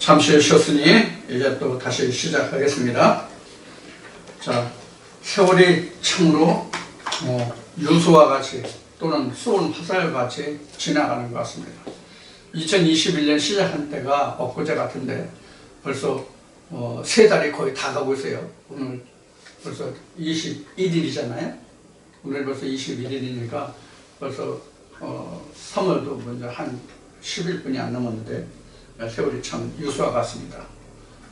잠시 쉬었으니 이제 또 다시 시작하겠습니다. 자, 세월이 참으로 유수와 같이 또는 쏜 화살과 같이 지나가는 것 같습니다. 2021년 시작한 때가 엊그제 같은데 벌써 3달이 거의 다 가고 있어요. 오늘 벌써 21일이잖아요. 오늘 벌써 21일이니까 벌써 3월도 먼저 한 10일뿐이 안 남았는데 세월이 참 유수와 같습니다.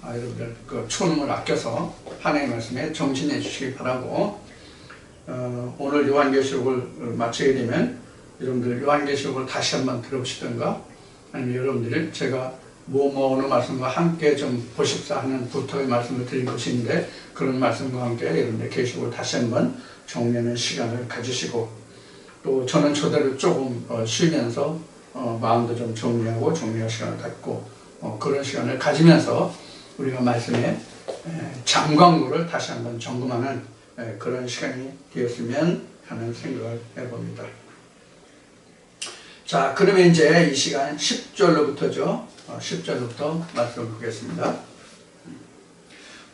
여러분들 그 초능을 아껴서 하나님의 말씀에 정신해 주시기 바라고, 오늘 요한계시록을 마치게 되면 여러분들 요한계시록을 다시 한번 들어보시던가 아니면 여러분들이 제가 어느 말씀과 함께 좀 보십사 하는 부탁의 말씀을 드린 것이 있는데 그런 말씀과 함께 여러분들 계시록을 다시 한번 정리하는 시간을 가지시고, 또 저는 저대로 조금 쉬면서 마음도 좀 정리하고 정리할 시간을 갖고 그런 시간을 가지면서 우리가 말씀의 장광물을 다시 한번 점검하는 그런 시간이 되었으면 하는 생각을 해봅니다. 자, 그러면 이제 이 시간 10절로부터죠. 10절부터 말씀을 보겠습니다.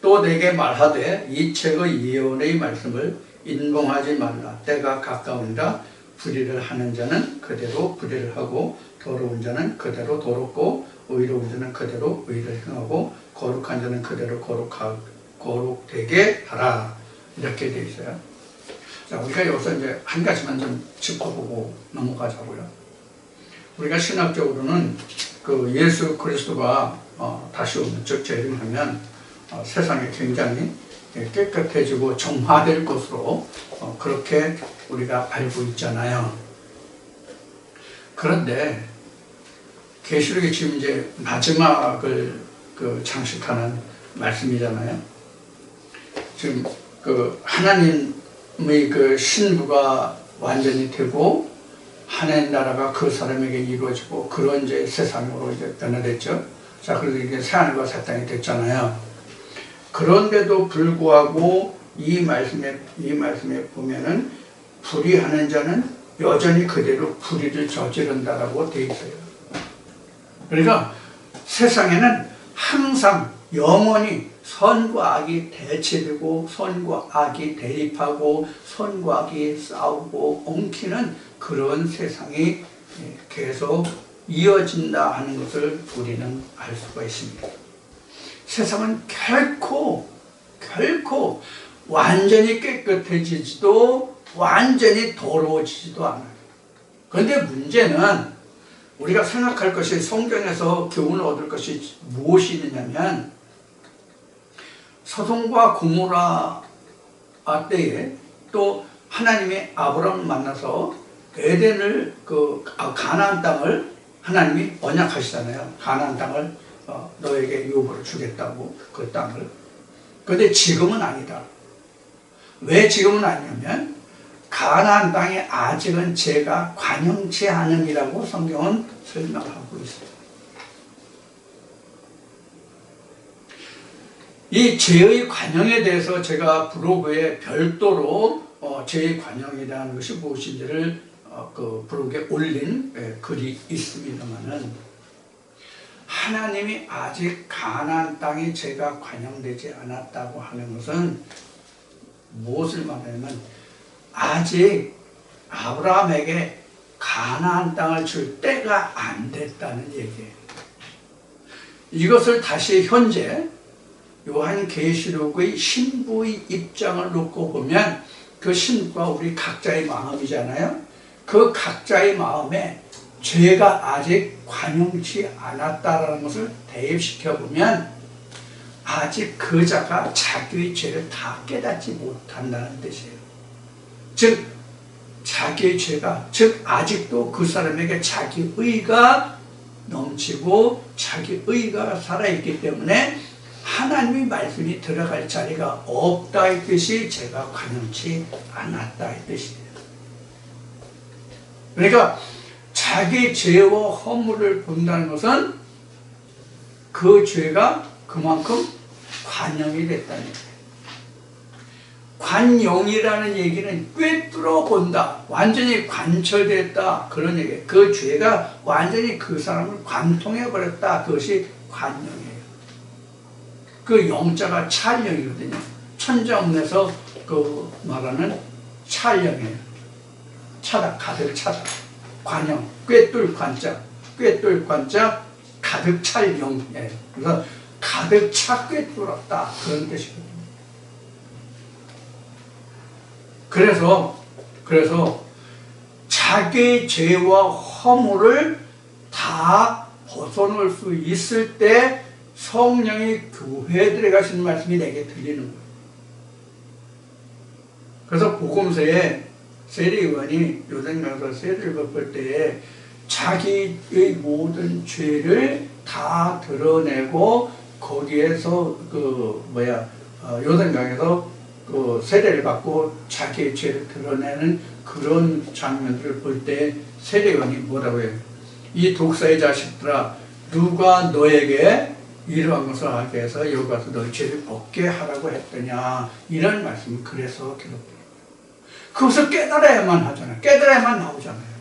또 내게 말하되 이 책의 예언의 말씀을 인봉하지 말라. 때가 가까우니라. 불의를 하는 자는 그대로 불의를 하고 더러운 자는 그대로 더럽고 의로운 자는 그대로 의를 행하고 거룩한 자는 그대로 거룩되게 하라. 이렇게 되어 있어요. 자, 우리가 여기서 이제 한 가지만 좀 짚어보고 넘어가자고요. 우리가 신학적으로는 그 예수 그리스도가 다시 오는, 즉 재림하면 세상이 굉장히 깨끗해지고 정화될 것으로 그렇게 우리가 알고 있잖아요. 그런데 계시록이 지금 이제 마지막을 장식하는 말씀이잖아요. 지금 그 하나님의 그 신부가 완전히 되고 하나님 나라가 그 사람에게 이루어지고 그런 이제 세상으로 이제 변화됐죠. 자, 그래서 이게 새하늘과 새 땅이 됐잖아요. 그런데도 불구하고 이 말씀에 보면은 불의하는 자는 여전히 그대로 불의를 저지른다라고 되어 있어요. 그러니까 세상에는 항상 영원히 선과 악이 대치되고 선과 악이 대립하고 선과 악이 싸우고 엉키는 그런 세상이 계속 이어진다 하는 것을 우리는 알 수가 있습니다. 세상은 결코 완전히 깨끗해지지도 완전히 더러워지지도 않아요. 그런데 문제는 우리가 생각할 것이, 성경에서 교훈을 얻을 것이 무엇이 있느냐면, 소돔과 고모라 때에 또 하나님이 아브라함을 만나서 에덴을 가나안 땅을 하나님이 언약하시잖아요. 가나안 땅을 너에게 유업으로 주겠다고, 그 땅을. 그런데 지금은 아니다. 왜 지금은 아니냐면 가나안 땅에 아직은 죄가 관영치 않음이라고 성경은 설명하고 있어요. 이 죄의 관영에 대해서 제가 블로그에 별도로 죄의 관영이라는 것이 무엇인지를 그 블로그에 올린 글이 있습니다만은, 하나님이 아직 가나안 땅에 죄가 관영되지 않았다고 하는 것은 무엇을 말하냐면 아직 아브라함에게 가나안 땅을 줄 때가 안 됐다는 얘기예요. 이것을 다시 현재 요한계시록의 신부의 입장을 놓고 보면, 그 신부가 우리 각자의 마음이잖아요. 그 각자의 마음에 죄가 아직 관용치 않았다는 것을 대입시켜 보면 아직 그 자가 자기의 죄를 다 깨닫지 못한다는 뜻이에요. 즉 자기의 죄가, 즉 아직도 그 사람에게 자기 의가 넘치고 자기 의가 살아있기 때문에 하나님의 말씀이 들어갈 자리가 없다 이 뜻이 죄가 관용치 않았다 이 뜻이에요. 그러니까 자기 죄와 허물을 본다는 것은 그 죄가 그만큼 관영이 됐다는 얘기예요. 관영이라는 얘기는 꿰뚫어 본다, 완전히 관철됐다, 그런 얘기예요. 그 죄가 완전히 그 사람을 관통해 버렸다, 그것이 관영이에요. 그 영자가 찰영이거든요. 천자문에서 그 말하는 찰영이에요. 차다, 가득 차다. 관영, 꿰뚫 관자, 꿰뚫 관자, 가득 찰 영이에요. 그래서 가득 차 꿰뚫었다, 그런 뜻이거든요. 그래서 자기 죄와 허물을 다 벗어놓을 수 있을 때 성령이 교회에 들어가시는 말씀이 내게 들리는 거예요. 그래서 복음서에 세례요한이 요단강에서 세례를 베풀 때에 자기의 모든 죄를 다 드러내고 거기에서 요단강에서 그 세례를 받고 자기의 죄를 드러내는 그런 장면들을 볼 때 세례요한이 뭐라고 해요? 이 독사의 자식들아, 누가 너에게 이러한 것을 하게 해서 여기 가서 너희 죄를 벗게 하라고 했더냐, 이런 말씀을 그래서 기록됩니다. 그것을 깨달아야만 하잖아요. 깨달아야만 나오잖아요.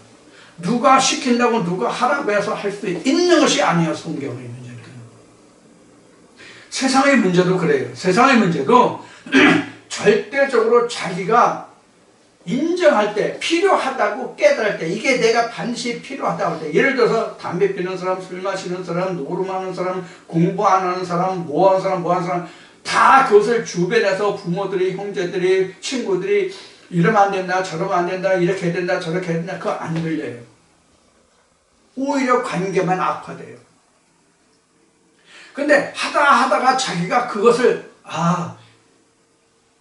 누가 시킨다고 누가 하라고 해서 할 수 있는 것이 아니에요. 성경의 문제는. 세상의 문제도 그래요. 세상의 문제도 절대적으로 자기가 인정할 때, 필요하다고 깨달을 때, 이게 내가 반드시 필요하다고 할 때, 예를 들어서 담배 피는 사람, 술 마시는 사람, 노름하는 사람, 공부 안 하는 사람, 뭐 하는 사람 다 그것을 주변에서 부모들이, 형제들이, 친구들이 이러면 안 된다, 저러면 안 된다, 이렇게 해야 된다, 저렇게 해야 된다, 그거 안 들려요. 오히려 관계만 악화돼요. 근데 하다가 자기가 그것을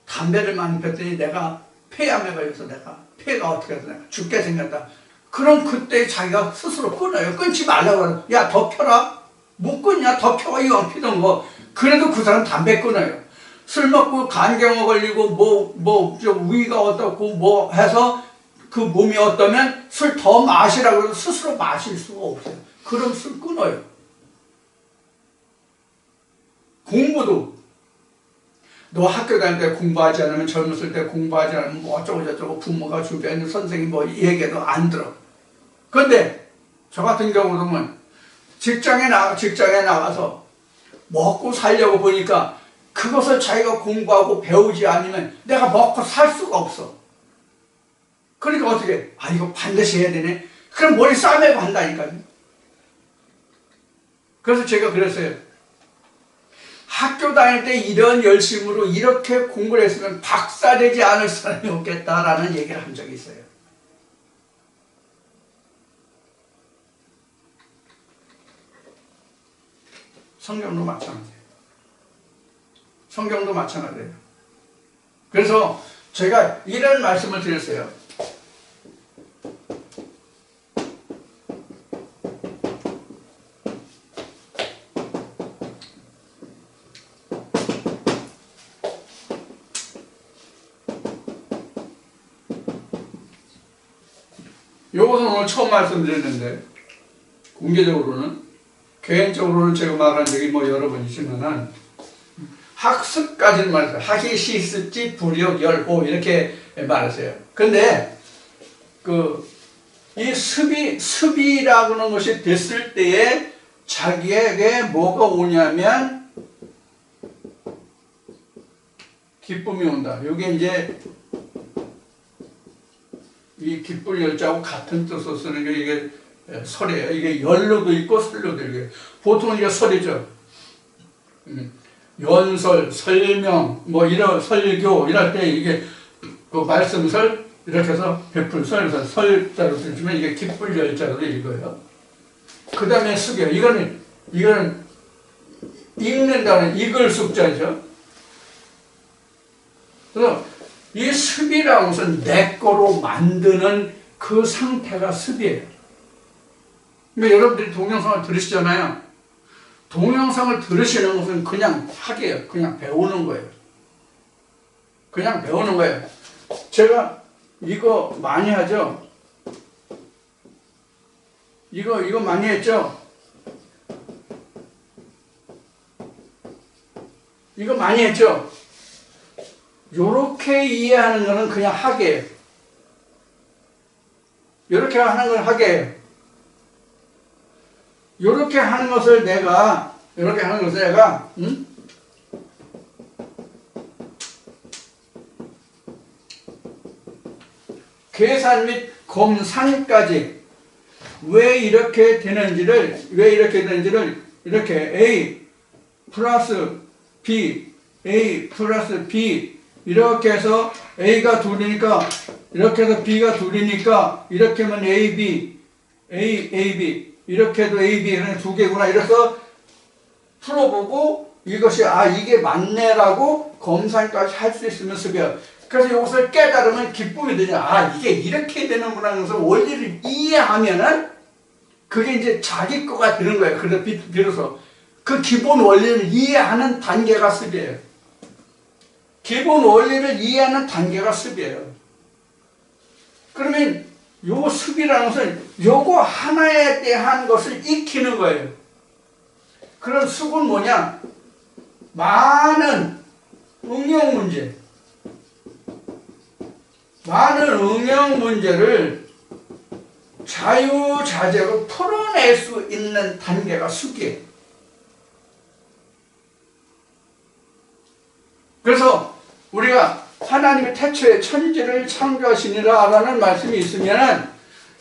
담배를 많이 폈더니 내가 폐암에 걸려서 내가 폐가 어떻게 해서 내가 죽게 생겼다. 그럼 그때 자기가 스스로 끊어요. 끊지 말라고 하는. 야, 더 펴라. 못 끊냐? 더 펴. 이왕 피던 거. 그래도 그 사람 담배 끊어요. 술 먹고 간경화 걸리고 좀 위가 어떻고 뭐 해서 그 몸이 어떠면 술 더 마시라고 해도 스스로 마실 수가 없어요. 그럼 술 끊어요. 공부도 너 학교 다닐 때 공부하지 않으면, 젊었을 때 공부하지 않으면 뭐 어쩌고저쩌고 부모가 주변에 선생님 뭐 얘기해도 안 들어. 그런데 저 같은 경우는 직장에 나가서 먹고 살려고 보니까 그것을 자기가 공부하고 배우지 않으면 내가 먹고 살 수가 없어. 그러니까 어떻게? 이거 반드시 해야 되네. 그럼 머리 싸매고 한다니까요. 그래서 제가 그랬어요. 학교 다닐 때 이런 열심으로 이렇게 공부를 했으면 박사되지 않을 사람이 없겠다라는 얘기를 한 적이 있어요. 성경도 마찬가지예요. 성경도 마찬가지예요. 그래서 제가 이런 말씀을 드렸어요. 요것은 오늘 처음 말씀드렸는데, 공개적으로는, 개인적으로는 제가 말한 적이 여러 번 있지만은, 학습까지는 말했어요. 학이 시습지 불역 열호 이렇게 말했어요. 근데 이 습이라고 하는 것이 됐을 때에 자기에게 뭐가 오냐면 기쁨이 온다. 이게 이제 이 기쁠 열자하고 같은 뜻으로 쓰는 게 이게 설이에요. 이게 열로도 있고 설로도 있고. 보통 이게 설이죠. 연설, 설명, 이런 설교 이럴 때 이게 그 말씀설 이렇게 해서 베풀설, 설자로 쓰시면 이게 기쁠 열자로 읽어요. 그 다음에 숙여. 이거는 읽는다는 읽을 숙자죠. 그래서 이 습이라는 것은 내 거로 만드는 그 상태가 습이에요. 그러니까 여러분들이 동영상을 들으시잖아요. 동영상을 들으시는 것은 그냥 학이에요. 그냥 배우는 거예요. 그냥 배우는 거예요. 제가 이거 많이 하죠? 이거 많이 했죠? 이거 많이 했죠? 요렇게 이해하는 거는 그냥 학이에요. 요렇게 하는 건 학이에요. 요렇게 하는 것을 내가 이렇게 하는 것을 내가 계산 및 검산까지 왜 이렇게 되는지를 이렇게 A 플러스 B, A 플러스 B 이렇게 해서 A가 둘이니까 이렇게 해서 B가 둘이니까 이렇게 하면 AB, AB 이렇게 해도 AB 그냥 두 개구나 이래서 풀어보고 이것이 이게 맞네라고 검산까지 할 수 있으면 습이야. 그래서 이것을 깨달으면 기쁨이 되냐. 이게 이렇게 되는구나 하면서 원리를 이해하면은 그게 이제 자기 거가 되는 거예요. 그래서 비로소 그 기본 원리를 이해하는 단계가 습이에요. 기본 원리를 이해하는 단계가 습이에요. 그러면 요 습이라는 것은 요거 하나에 대한 것을 익히는 거예요. 그런 습은 뭐냐? 많은 응용 문제. 많은 응용 문제를 자유자재로 풀어낼 수 있는 단계가 습이에요. 그래서 우리가 하나님의 태초에 천지를 창조하시니라 라는 말씀이 있으면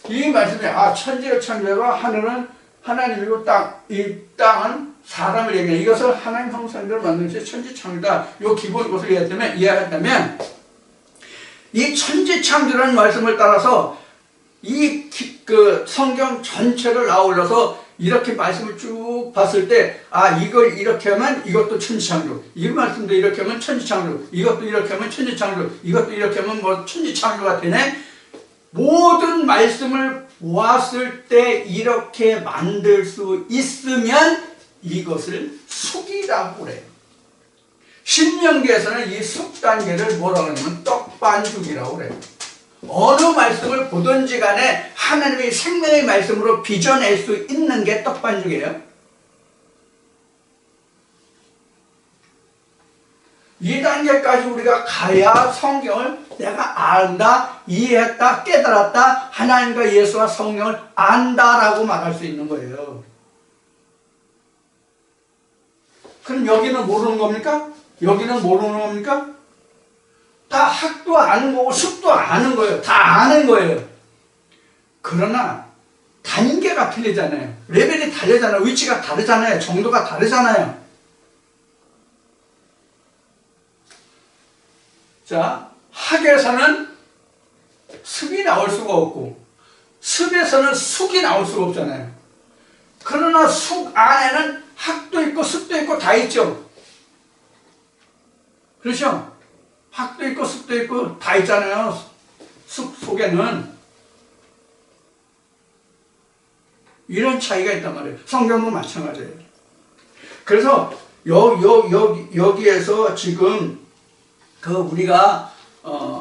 이 말씀이 천지를 창조하고 하늘은 하나님이고 이 땅은 사람을 얘기해. 이것을 하나님 형상대로 만드는 천지 창조다. 이 기본 것을 이해했다면 이 천지 창조라는 말씀을 따라서 그 성경 전체를 아울러서 이렇게 말씀을 쭉 봤을 때 이걸 이렇게 하면 이것도 천지창조, 이 말씀도 이렇게 하면 천지창조, 이것도 이렇게 하면 천지창조, 이것도 이렇게 하면 뭐 천지창조가 되네. 모든 말씀을 보았을 때 이렇게 만들 수 있으면 이것을 숙이라고 그래요. 신명기에서는 이 숙단계를 뭐라고 하냐면 떡반죽이라고 그래요. 어느 말씀을 보든지 간에 하나님의 생명의 말씀으로 빚어낼 수 있는 게 떡반죽이에요. 이 단계까지 우리가 가야 성경을 내가 안다, 이해했다, 깨달았다, 하나님과 예수와 성경을 안다라고 말할 수 있는 거예요. 그럼 여기는 모르는 겁니까? 여기는 모르는 겁니까? 다 학도 아는 거고 숙도 아는 거예요. 다 아는 거예요. 그러나 단계가 틀리잖아요. 레벨이 다르잖아요. 위치가 다르잖아요. 정도가 다르잖아요. 자, 학에서는 습이 나올 수가 없고 습에서는 숙이 나올 수가 없잖아요. 그러나 숙 안에는 학도 있고 습도 있고 다 있죠. 그렇죠? 학도 있고 습도 있고 다 있잖아요. 숲 속에는 이런 차이가 있단 말이에요. 성경도 마찬가지예요. 그래서 여기에서 지금 우리가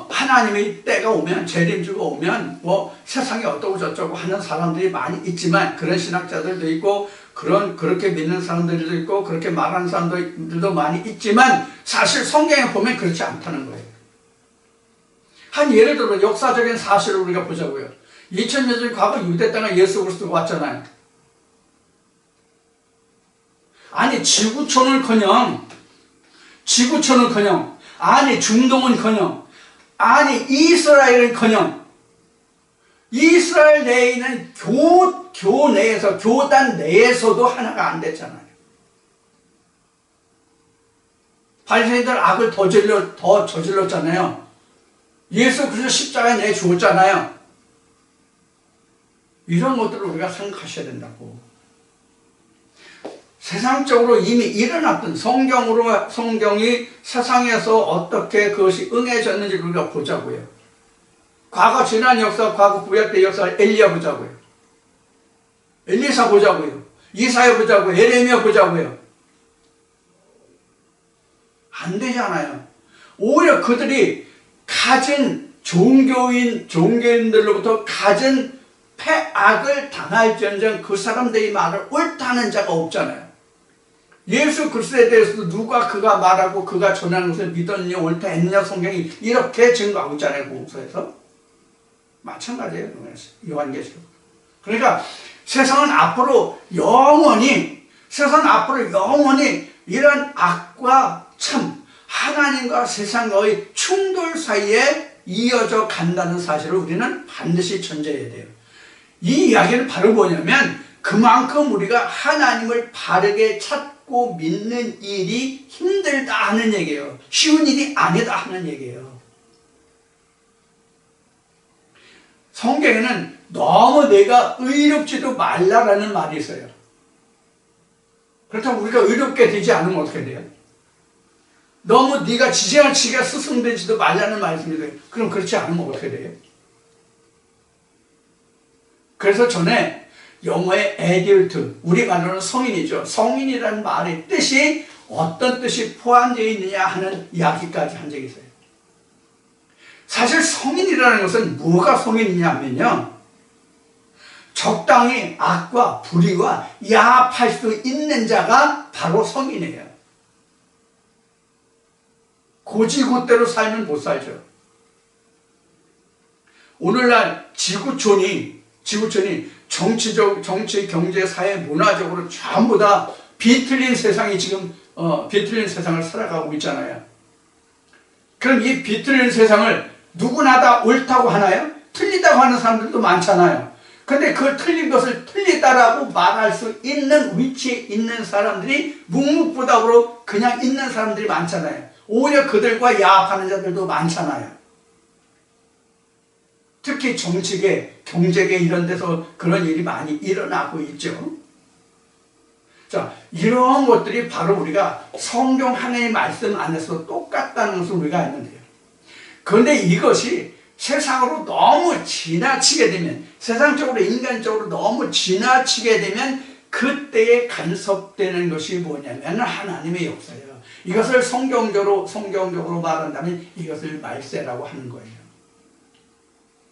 하나님의 때가 오면, 재림주가 오면 뭐 세상이 어떠고 저쩌고 하는 사람들이 많이 있지만, 그런 신학자들도 있고 그렇게 믿는 사람들도 있고 그렇게 말하는 사람들도 많이 있지만, 사실 성경에 보면 그렇지 않다는 거예요. 한 예를 들어 역사적인 사실을 우리가 보자고요. 2000년 전 과거 유대 땅에 예수 그리스도가 왔잖아요. 아니 지구촌은커녕 아니 중동은커녕 아니 이스라엘은커녕 이스라엘 내에 있는 교내에서, 교단 내에서도 하나가 안 됐잖아요. 바리새인들 악을 더 저질렀잖아요. 예수 그리스도 십자가에 내 죽었잖아요. 이런 것들을 우리가 생각하셔야 된다고. 세상적으로 이미 일어났던 성경이 세상에서 어떻게 그것이 응해졌는지 우리가 보자고요. 과거 지난 역사, 과거 구약의 역사, 엘리야 보자고요. 엘리사 보자고요. 이사야 보자고요. 예레미야 보자고요. 안 되잖아요. 오히려 그들이 가진 종교인들로부터 가진 패악을 당할지언정 그 사람들이 말을 옳다는 자가 없잖아요. 예수 그리스도에 대해서도 누가 그가 말하고 그가 전하는 것을 믿었느냐 옳다 했느냐 성경이 이렇게 증거하고 있잖아요. 복음서에서. 마찬가지예요. 요한계시록. 그러니까 세상은 앞으로 영원히 세상 앞으로 영원히 이런 악과 참, 하나님과 세상과의 충돌 사이에 이어져 간다는 사실을 우리는 반드시 전제해야 돼요. 이 이야기는 바로 뭐냐면 그만큼 우리가 하나님을 바르게 찾고 믿는 일이 힘들다 하는 얘기예요. 쉬운 일이 아니다 하는 얘기예요. 성경에는 너무 내가 의롭지도 말라라는 말이 있어요. 그렇다고 우리가 의롭게 되지 않으면 어떻게 돼요? 너무 네가 지지하치게 스승되지도 말라는 말씀이에요. 그럼 그렇지 않으면 어떻게 돼요? 그래서 전에 영어의 adult, 우리 말로는 성인이죠. 성인이라는 말의 뜻이 어떤 뜻이 포함되어 있느냐 하는 이야기까지 한 적이 있어요. 사실 성인이라는 것은 뭐가 성인이냐 하면요, 적당히 악과 불의와 야합할 수 있는 자가 바로 성인이에요. 고지고대로 살면 못 살죠. 오늘날 지구촌이 정치적, 정치, 경제, 사회, 문화적으로 전부 다 비틀린 세상이 지금 비틀린 세상을 살아가고 있잖아요. 그럼 이 비틀린 세상을 누구나 다 옳다고 하나요? 틀리다고 하는 사람들도 많잖아요. 근데 그 틀린 것을 틀리다라고 말할 수 있는 위치에 있는 사람들이 묵묵부답으로 그냥 있는 사람들이 많잖아요. 오히려 그들과 야합하는 자들도 많잖아요. 특히 정치계, 경제계 이런 데서 그런 일이 많이 일어나고 있죠. 자, 이런 것들이 바로 우리가 성경 하나님의 말씀 안에서 똑같다는 것을 우리가 알면 돼요. 그런데 이것이 세상으로 너무 지나치게 되면, 세상적으로 인간적으로 너무 지나치게 되면 그때에 간섭되는 것이 뭐냐면 하나님의 역사예요. 이것을 성경적으로 말한다면 이것을 말세라고 하는 거예요.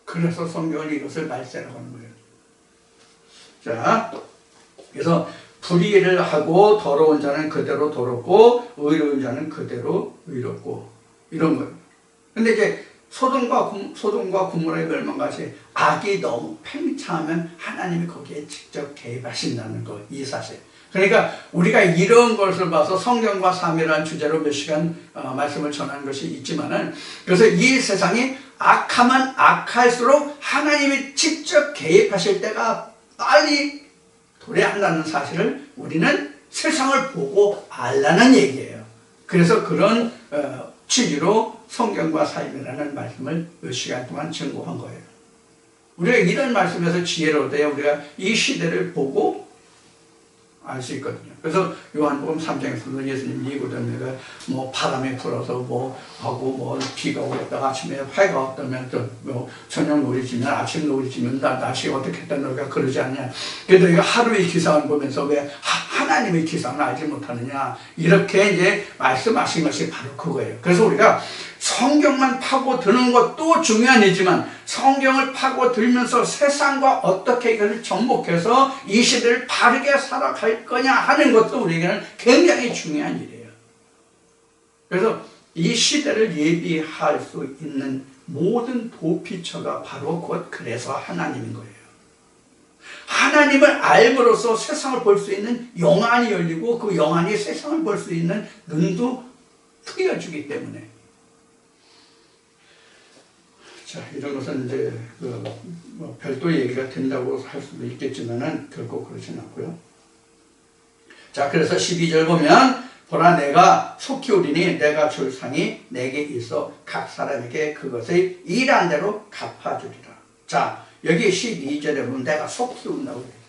그래서 성경은 이것을 말세라고 하는 거예요. 자, 그래서 불의를 하고 더러운 자는 그대로 더럽고 의로운 자는 그대로 의롭고, 이런 거예요. 근데 이제 소돔과 고모라의 멸망같이 악이 너무 팽창하면 하나님이 거기에 직접 개입하신다는 거, 이 사실. 그러니까 우리가 이런 것을 봐서 성경과 삶이라는 주제로 몇 시간 말씀을 전하는 것이 있지만은, 그래서 이 세상이 악하면 악할수록 하나님이 직접 개입하실 때가 빨리 도래한다는 사실을 우리는 세상을 보고 알라는 얘기예요. 그래서 그런 취지로 성경과 삶이라는 말씀을 몇 시간 동안 증거한 거예요. 우리가 이런 말씀에서 지혜를 얻어야 우리가 이 시대를 보고 알 수 있거든요. 그래서 요한복음 3장에서도 예수님이 이고도내가 뭐 바람이 불어서 뭐 하고 뭐 비가 오겠다, 아침에 해가 없다면 또 뭐 저녁 노리지면 아침 노리지면 날씨가 어떻게 했다 너가 그러지 않냐. 그래도 이거 하루의 기상을 보면서 왜 하나님의 기상을 알지 못하느냐, 이렇게 이제 말씀하신 것이 바로 그거예요. 그래서 우리가 성경만 파고드는 것도 중요한 일이지만 성경을 파고들면서 세상과 어떻게 이것을 접목해서 이 시대를 바르게 살아갈 거냐 하는 것도 우리에게는 굉장히 중요한 일이에요. 그래서 이 시대를 예비할 수 있는 모든 도피처가 바로 곧 그래서 하나님인 거예요. 하나님을 알므로써 세상을 볼 수 있는 영안이 열리고 그 영안이 세상을 볼 수 있는 눈도 트여주기 때문에. 자, 이런 것은 이제 뭐 별도의 얘기가 된다고 할 수도 있겠지만은 결코 그렇지는 않고요. 자, 그래서 12절 보면 보라 내가 속히 오리니 내가 줄 상이 내게 있어 각 사람에게 그것의 일한 대로 갚아주리라. 자, 여기 12절에 보면 내가 속히 온다고 그래요.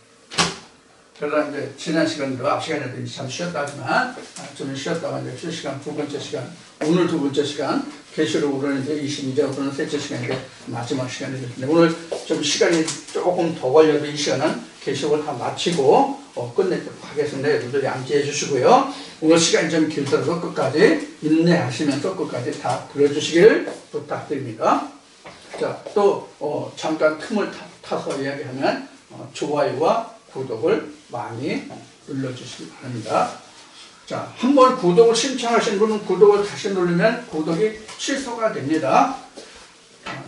그러다 이제 지난 시간도 앞 시간에도 이제 잠 쉬었다 하지만 좀 쉬었다가 이제 쉴 시간 두 번째 시간, 오늘 두 번째 시간 계시록으로는 이제 22절부터는 셋째 시간인데 마지막 시간이 됐는데 오늘 좀 시간이 조금 더 걸려도 이 시간은 계시록을 다 마치고 끝내도록 하겠습니다. 여러분들 양지해 주시고요. 오늘 시간이 좀 길어서 끝까지 인내하시면서 끝까지 다 들어주시기를 부탁드립니다. 자, 또 잠깐 틈을 타서 이야기하면 좋아요와 구독을 많이 눌러주시기 바랍니다. 자, 한번 구독을 신청하신 분은 구독을 다시 누르면 구독이 취소가 됩니다.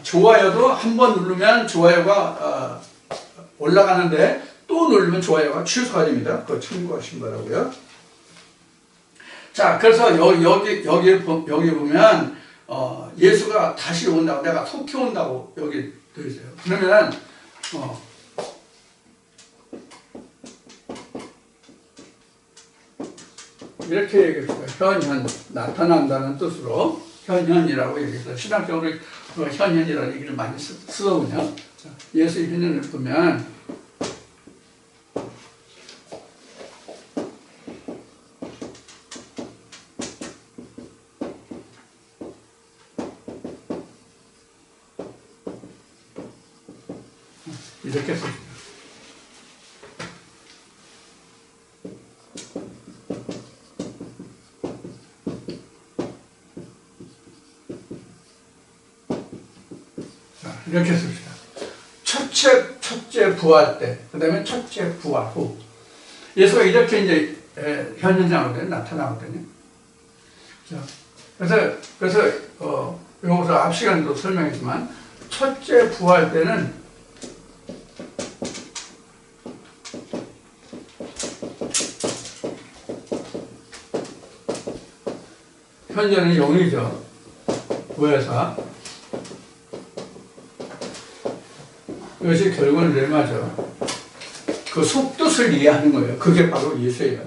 좋아요도 한번 누르면 좋아요가 올라가는데 또 누르면 좋아요가 취소가 됩니다. 그거 참고하신 거라고요. 자, 그래서 여기 보면 예수가 다시 온다고, 내가 속히 온다고 여기 되어 있어요. 그러면 이렇게 얘기했어요. 현현, 나타난다는 뜻으로 현현이라고 얘기해서 신학적으로 현현이라는 얘기를 많이 쓰거든요. 예수의 현현을 보면 이렇게 씁니다. 이렇게 씁시다. 첫째 부활 때, 그 다음에 첫째 부활 후. 예수가 이렇게 이제 현현상으로 나타나거든요. 자, 그래서 여기서 앞 시간에도 설명했지만, 첫째 부활 때는 현재는 영이죠. 부활사. 이것이 결국은 렘마죠. 그 속뜻을 이해하는 거예요. 그게 바로 예수예요.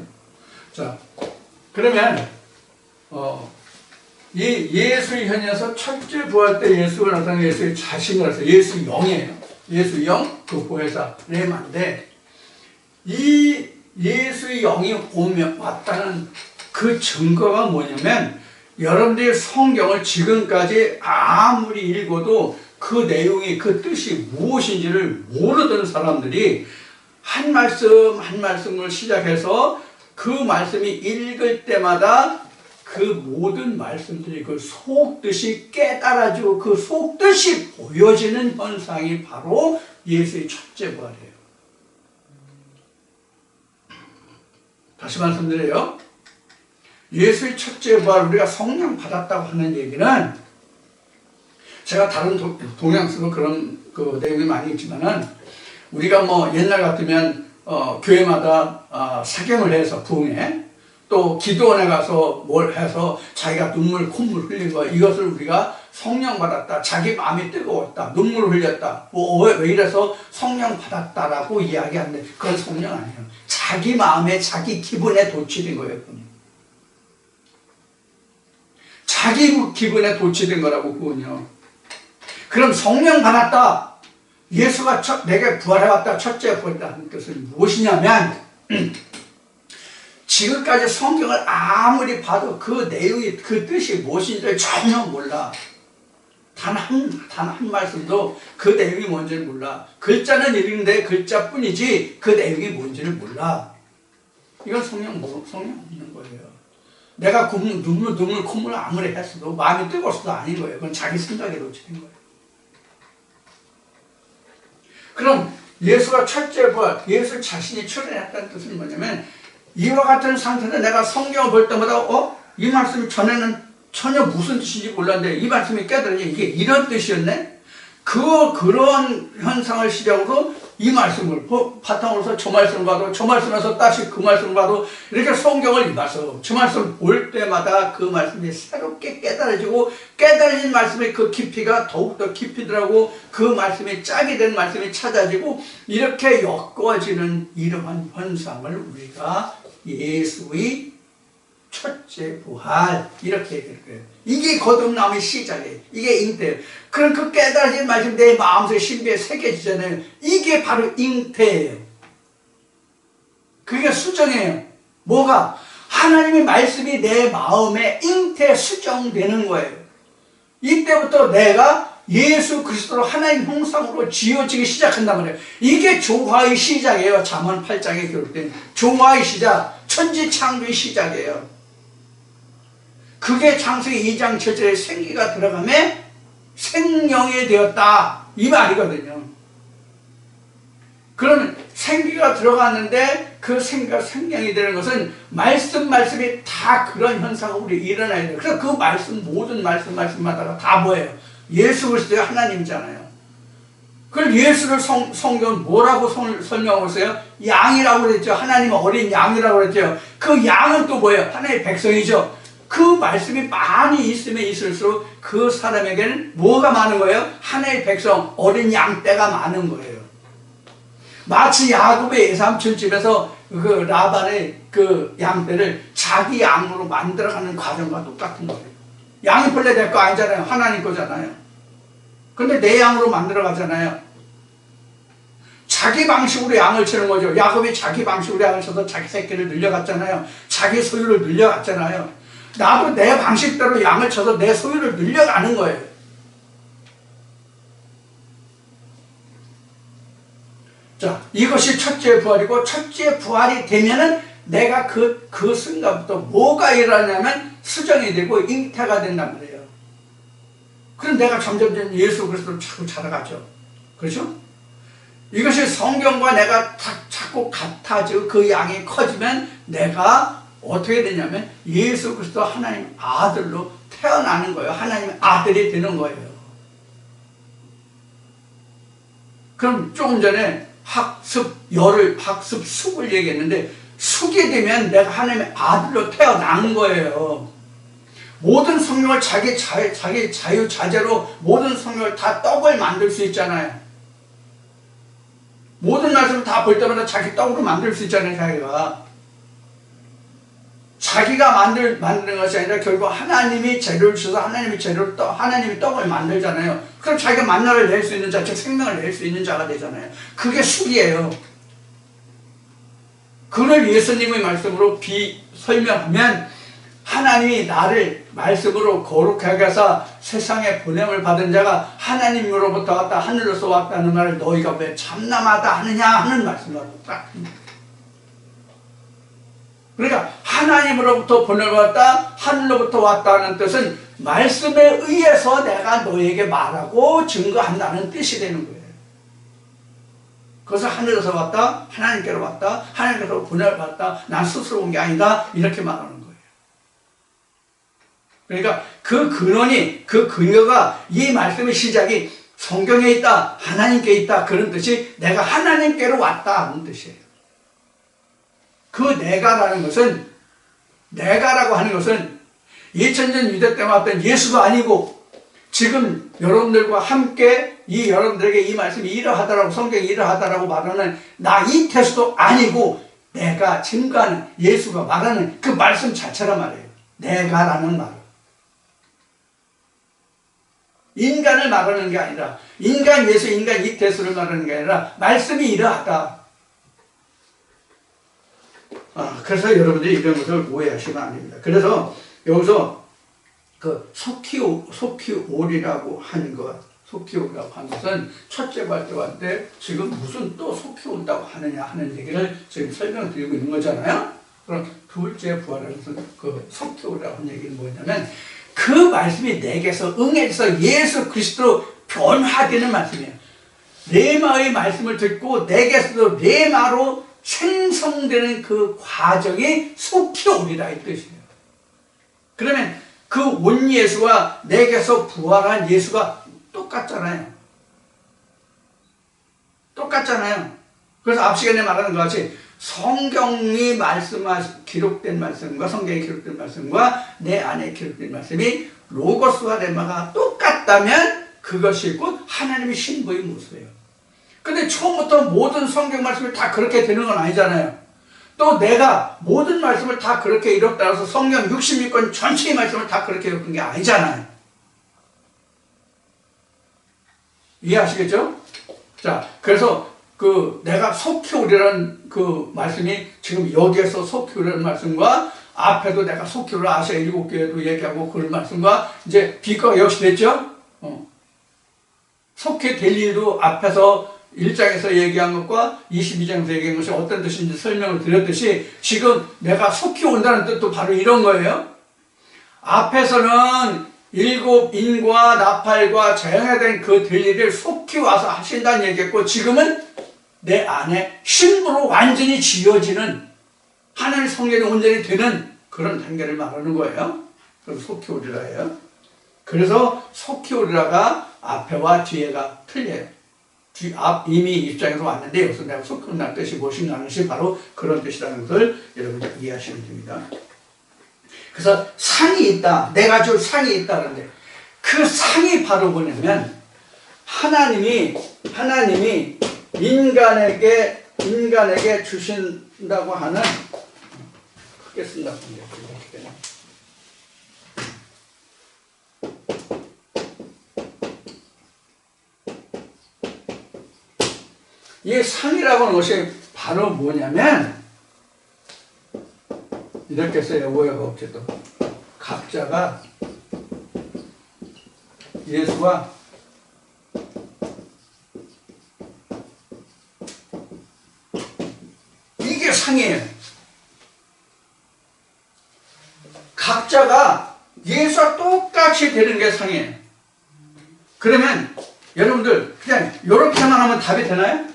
자, 그러면 이 예수의 현에서 첫째 부활 때 예수가 나타난 예수의 자신이라서 예수 영이에요. 예수 영, 그 보혜사 렘마인데 이 예수의 영이 왔다는 그 증거가 뭐냐면 여러분들이 성경을 지금까지 아무리 읽어도 그 내용이 그 뜻이 무엇인지를 모르던 사람들이 한 말씀 한 말씀을 시작해서 그 말씀이 읽을 때마다 그 모든 말씀들이 그 속뜻이 깨달아지고 그 속뜻이 보여지는 현상이 바로 예수의 첫째 부활이에요. 다시 말씀드려요. 예수의 첫째 부활, 우리가 성령 받았다고 하는 얘기는 제가 다른 동양 쓰고 그런 그 내용이 많이 있지만은 우리가 뭐 옛날 같으면 교회마다 사경을 해서 부흥회 또 기도원에 가서 뭘 해서 자기가 눈물 콧물 흘린 거 이것을 우리가 성령 받았다, 자기 마음이 뜨거웠다, 눈물을 흘렸다, 왜 이래서 성령 받았다라고 이야기하는데 그건 성령 아니에요. 자기 마음에 자기 기분에 도취된 거예요. 자기 기분에 도취된 거라고 그건요. 그럼 성령 받았다, 예수가 내게 부활해왔다, 첫째 부활했다는 뜻은 무엇이냐면 지금까지 성경을 아무리 봐도 그 내용이 그 뜻이 무엇인지 전혀 몰라. 단 한 말씀도 그 내용이 뭔지를 몰라. 글자는 읽는데 글자뿐이지 그 내용이 뭔지를 몰라. 이건 성령 없는 거예요. 내가 눈물 콧물 아무리 했어도 마음이 뜨거워서도 아닌 거예요. 그건 자기 생각에 놓치는 거예요. 그럼 예수가 첫째 부활, 예수 자신이 출현했다는 뜻은 뭐냐면 이와 같은 상태에서 내가 성경을 볼 때마다 이 말씀이 전에는 전혀 무슨 뜻인지 몰랐는데 이 말씀이 깨달으니 이게 이런 뜻이었네? 그런 현상을 시작으로 이 말씀을 바탕으로서 저 말씀을 봐도 저 말씀에서 다시 그 말씀을 봐도 이렇게 성경을 읽어서 저 말씀을 볼 때마다 그 말씀이 새롭게 깨달아지고 깨달아진 말씀의 그 깊이가 더욱더 깊이더라고 그 말씀이 짝이 된 말씀이 찾아지고 이렇게 엮어지는 이러한 현상을 우리가 예수의 첫째 부활 이렇게 얘기할 거예요. 이게 거듭남의 시작이에요. 이게 잉태예요. 그럼 그 깨달아진 말씀 내 마음속에 신비에 새겨지잖아요. 이게 바로 잉태예요. 그게 수정이에요. 뭐가? 하나님의 말씀이 내 마음에 잉태 수정되는 거예요. 이때부터 내가 예수 그리스도로 하나님 형상으로 지어지기 시작한단 말이에요. 이게 조화의 시작이에요. 잠언 8장에 기록된 조화의 시작, 천지 창조의 시작이에요. 그게 창세기 2장 7절에 생기가 들어가면 생명이 되었다 이 말이거든요. 그러면 생기가 들어갔는데 그 생기가 생명이 되는 것은 말씀이 다 그런 현상으로 일어나야 돼요. 그래서 그 말씀 모든 말씀마다가 다 뭐예요? 예수 그리스도의 하나님이잖아요. 그걸 예수를 성경 뭐라고 설명하고 있어요? 양이라고 그랬죠. 하나님의 어린 양이라고 그랬죠. 그 양은 또 뭐예요? 하나님의 백성이죠. 그 말씀이 많이 있으면 있을수록 그 사람에게는 뭐가 많은 거예요? 하나님의 백성, 어린 양떼가 많은 거예요. 마치 야곱의 외삼촌 집에서 그 라반의 그 양떼를 자기 양으로 만들어가는 과정과 똑같은 거예요. 양이 본래 내 거 아니잖아요. 하나님 거잖아요. 근데 내 양으로 만들어 가잖아요. 자기 방식으로 양을 치는 거죠. 야곱이 자기 방식으로 양을 쳐서 자기 새끼를 늘려갔잖아요. 자기 소유를 늘려갔잖아요. 나도 내 방식대로 양을 쳐서 내 소유를 늘려가는 거예요. 자, 이것이 첫째 부활이고, 첫째 부활이 되면은 내가 그 순간부터 뭐가 일어나냐면 수정이 되고 잉태가 된단 말이에요. 그럼 내가 점점 예수 그리스도로 자꾸 자라가죠. 그렇죠? 이것이 성경과 내가 자꾸 같아지고 그 양이 커지면 내가 어떻게 되냐면 예수 그리스도 하나님 아들로 태어나는 거예요. 하나님의 아들이 되는 거예요. 그럼 조금 전에 학습 숙을 얘기했는데, 숙이 되면 내가 하나님의 아들로 태어난 거예요. 모든 성경을 자기 자유자재로 모든 성경을 다 떡을 만들 수 있잖아요. 모든 말씀을 다 볼 때마다 자기 떡으로 만들 수 있잖아요. 자기가 만드는 것이 아니라 결국 하나님이 재료를 주셔서 하나님이 떡을 만들잖아요. 그럼 자기가 만나를 낼 수 있는 자, 즉 생명을 낼 수 있는 자가 되잖아요. 그게 숙이에요. 그걸 예수님의 말씀으로 설명하면, 하나님이 나를 말씀으로 거룩하게 해서 세상에 보냄을 받은 자가 하나님으로부터 왔다, 하늘로서 왔다는 말을 너희가 왜 참남하다 하느냐 하는 말씀과 똑같습니다. 그러니까 하나님으로부터 보냄을 받았다, 하늘로부터 왔다는 뜻은 말씀에 의해서 내가 너에게 말하고 증거한다는 뜻이 되는 거예요. 그것을 하늘에서 왔다, 하나님께로 왔다, 하나님께로 보냄을 받았다, 난 스스로 온 게 아니다, 이렇게 말하는 거예요. 그러니까 그 근거가, 이 말씀의 시작이 성경에 있다, 하나님께 있다, 그런 뜻이 내가 하나님께로 왔다 하는 뜻이에요. 그 내가라는 것은, 내가라고 하는 것은 2000년 유대 때 왔던 예수도 아니고, 지금 여러분들과 함께 여러분들에게 이 말씀이 이러하다라고, 성경이 이러하다라고 말하는 나 이태수도 아니고, 내가 증거하는 예수가 말하는 그 말씀 자체란 말이에요. 내가라는 말. 인간을 말하는 게 아니라, 인간 예수, 인간 이태수를 말하는 게 아니라 말씀이 이러하다. 그래서 여러분들이 이런 것을 오해하시면 안 됩니다. 그래서 여기서 그 속히올이라고 한 것은 첫째 발표할 때 지금 무슨 또 속히 온다고 하느냐 하는 얘기를 지금 설명드리고 있는 거잖아요. 그럼 둘째 부활에서 그 속히 오라고 하는 얘기는 뭐냐면, 그 말씀이 내게서 응해서 예수 그리스도로 변화되는 말씀이에요. 레마의 말씀을 듣고 내게서도 레마로 생성되는 그 과정이 속히 오리라 이 뜻이에요. 그러면 그 온 예수와 내게서 부활한 예수가 똑같잖아요. 그래서 앞 시간에 말하는 것 같이 성경이 기록된 말씀과 성경에 기록된 말씀과 내 안에 기록된 말씀이 로고스와 레마가 똑같다면 그것이 곧 하나님의 신부의 모습이에요. 근데 처음부터 모든 성경 말씀이 다 그렇게 되는 건 아니잖아요. 또 내가 모든 말씀을 다 그렇게 이뤘다 해서 성경 66권 전체의 말씀을 다 그렇게 읽은 게 아니잖아요. 이해하시겠죠? 자, 그래서 내가 속히 오리라는 그 말씀이 지금 여기에서 속히 오리라는 말씀과 앞에도 내가 속히 오리라 아시아 7교회도 얘기하고 그런 말씀과 이제 비교가 역시 됐죠? 속히 될 일도 앞에서 1장에서 얘기한 것과 22장에서 얘기한 것이 어떤 뜻인지 설명을 드렸듯이 지금 내가 속히 온다는 뜻도 바로 이런 거예요. 앞에서는 7 인과 나팔과 재앙된 그 될 일을 속히 와서 하신다는 얘기했고, 지금은 내 안에 신부로 완전히 지어지는 하나님의 성전이 온전히 되는 그런 단계를 말하는 거예요. 그럼 속히 오리라예요. 그래서 속히 오리라가 앞에와 뒤에가 틀려요. 이미 입장에서 왔는데 여기서 내가 끝난 뜻이 무엇인가 하는 것이 바로 그런 뜻이라는 것을 여러분이 이해하시면 됩니다. 그래서 상이 있다. 내가 줄 상이 있다는데 그 상이 바로 뭐냐면 하나님이 인간에게 주신다고 하는 크게 쓴다고 합니다. 이 상이라고 하는 것이 바로 뭐냐면 이렇게 써요. 오해가 없죠. 각자가 예수와 이게 상이에요. 각자가 예수와 똑같이 되는 게 상이에요. 그러면 여러분들 그냥 이렇게만 하면 답이 되나요?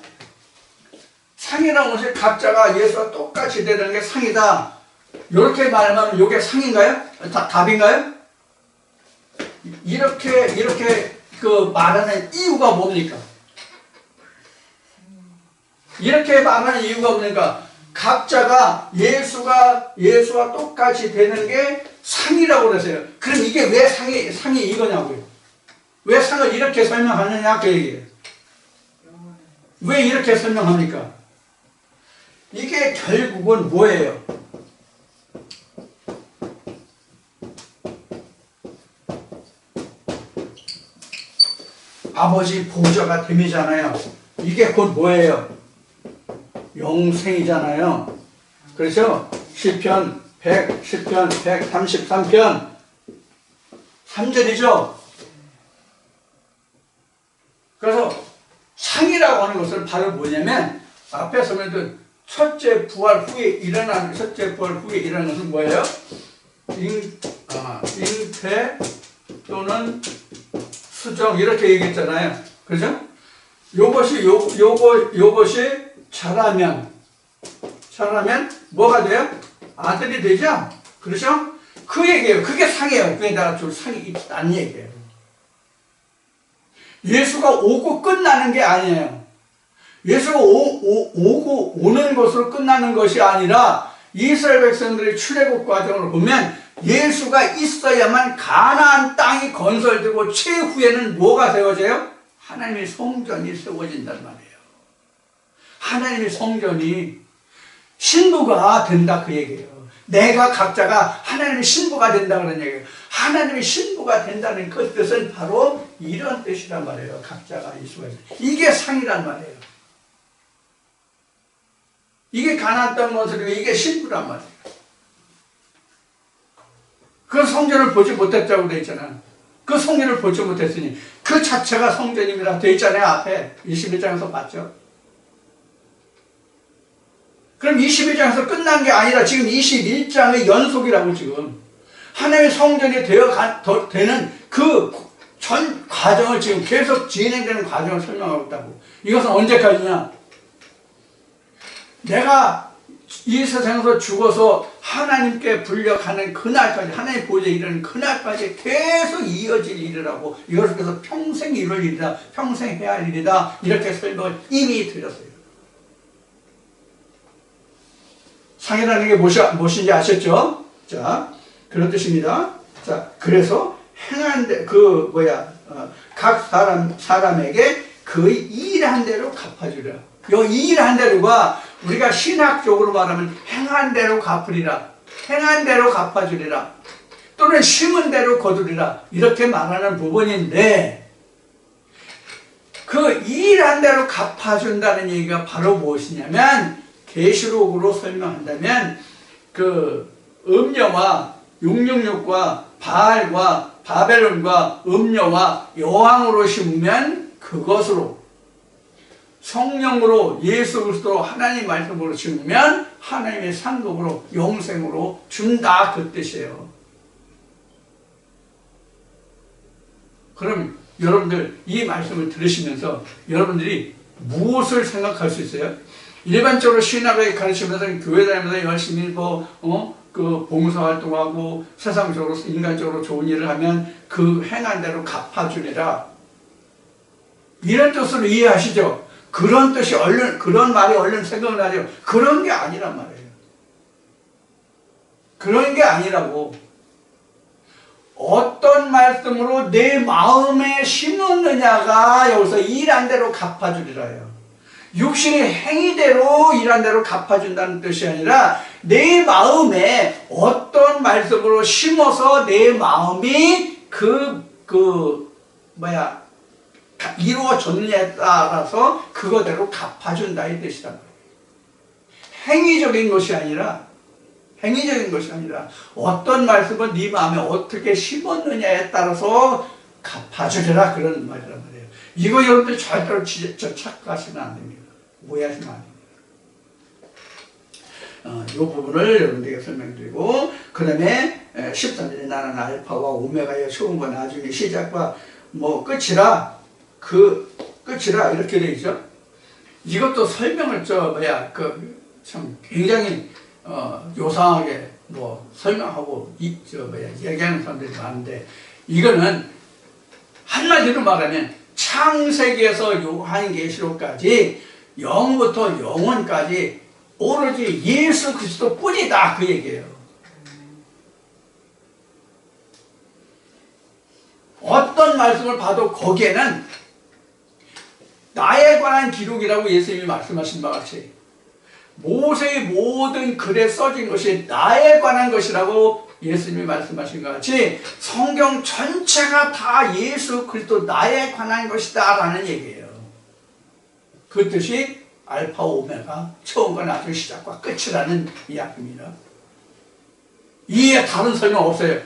상이라는 것이 각자가 예수와 똑같이 되는 게 상이다. 이렇게 말하면 이게 상인가요? 답인가요? 이렇게 그 말하는 이유가 뭡니까? 이렇게 말하는 이유가 뭡니까? 각자가 예수와 똑같이 되는 게 상이라고 그러세요. 그럼 이게 왜 상이 이거냐고요? 왜 상을 이렇게 설명하느냐 그 얘기예요. 왜 이렇게 설명합니까? 이게 결국은 뭐예요? 아버지 보좌가 됨이잖아요. 이게 곧 뭐예요? 영생이잖아요. 그래서 시편 133편 3절이죠. 그래서 상이라고 하는 것은 바로 뭐냐면 앞에 서면도 첫째 부활 후에 일어나는 것은 뭐예요? 잉태 또는 수정 이렇게 얘기했잖아요. 그죠? 요것이 자라면 뭐가 돼요? 아들이 되죠? 그렇죠? 그 얘기예요. 그게 상이에요. 그게 내가 줄 상이 있다는 얘기예요. 예수가 오고 끝나는 게 아니에요. 예수가 오고 오는 것으로 끝나는 것이 아니라 이스라엘 백성들의 출애굽 과정을 보면 예수가 있어야만 가나안 땅이 건설되고 최후에는 뭐가 세워져요? 하나님의 성전이 세워진단 말이에요. 하나님의 성전이 신부가 된다 그 얘기예요. 내가 각자가 하나님의 신부가 된다 그런 얘기예요. 하나님의 신부가 된다는 그 뜻은 바로 이런 뜻이란 말이에요. 각자가 예수가 있다. 이게 상이란 말이에요. 이게 가나안 땅 건설이고 이게 신부란 말이에요. 그 성전을 보지 못했다고 되어 있잖아. 그 성전을 보지 못했으니 그 자체가 성전임이라 되어 있잖아요. 앞에 21장에서 봤죠. 그럼 22장에서 끝난 게 아니라 지금 21장의 연속이라고 지금 하나님의 성전이 되는 그 전 과정을 지금 계속 진행되는 과정을 설명하고 있다고. 이것은 언제까지냐? 내가 이 세상에서 죽어서 하나님께 불려가는 그날까지, 하나님 보좌에 이르는 그날까지 계속 이어질 일이라고. 이것을 그래서 평생 이룰 일이다, 평생 해야 할 일이다, 이렇게 설명을 이미 드렸어요. 상이라는 게 무엇인지 아셨죠? 자, 그런 뜻입니다. 자, 그래서 각 사람에게 그 일한 대로 갚아주라. 이 일한 대로가 우리가 신학적으로 말하면 행한 대로 갚으리라, 행한 대로 갚아주리라, 또는 심은 대로 거두리라, 이렇게 말하는 부분인데, 그 일한 대로 갚아준다는 얘기가 바로 무엇이냐면, 계시록으로 설명한다면 그 음녀와 666과 바알과 바벨론과 음녀와 여왕으로 심으면 그것으로, 성령으로 예수 그리스도로 하나님 말씀으로 심으면 하나님의 상급으로 영생으로 준다 그 뜻이에요. 그럼 여러분들 이 말씀을 들으시면서 여러분들이 무엇을 생각할 수 있어요? 일반적으로 신학을 가르치면서 교회 다니면서 열심히 그 봉사활동하고 세상적으로 인간적으로 좋은 일을 하면 그 행한 대로 갚아주리라. 이런 뜻으로 이해하시죠? 그런 뜻이 그런 말이 얼른 생각나죠? 그런 게 아니란 말이에요. 그런 게 아니라고. 어떤 말씀으로 내 마음에 심었느냐가 여기서 일한 대로 갚아주리라요. 육신의 행위대로 일한 대로 갚아준다는 뜻이 아니라 내 마음에 어떤 말씀으로 심어서 내 마음이 이루어졌느냐에 따라서 그거대로 갚아준다 이 뜻이란 말이에요. 행위적인 것이 아니라 어떤 말씀을 네 마음에 어떻게 심었느냐에 따라서 갚아주리라 그런 말이란 말이에요. 이거 여러분들 절대로 착각하시면 안 됩니다. 오해하시면 안 됩니다. 이 부분을 여러분들에게 설명드리고 그 다음에 13절에 나는 알파와 오메가의 처음과 나중에 시작과 끝이라 끝이라 이렇게 되어 있죠. 이것도 설명을 참 굉장히 요상하게 설명하고 얘기하는 사람들이 많은데 이거는 한마디로 말하면 창세기에서 요한계시록까지 영부터 영원까지 오로지 예수 그리스도 뿐이다 그 얘기예요. 어떤 말씀을 봐도 거기에는 나에 관한 기록이라고 예수님이 말씀하신 바와 같이 모세의 모든 글에 써진 것이 나에 관한 것이라고 예수님이 말씀하신 것 같이 성경 전체가 다 예수 그리스도 나에 관한 것이다 라는 얘기예요. 그 뜻이 알파 오메가 처음과 나중 시작과 끝이라는 이야기입니다. 이에 다른 설명 없어요.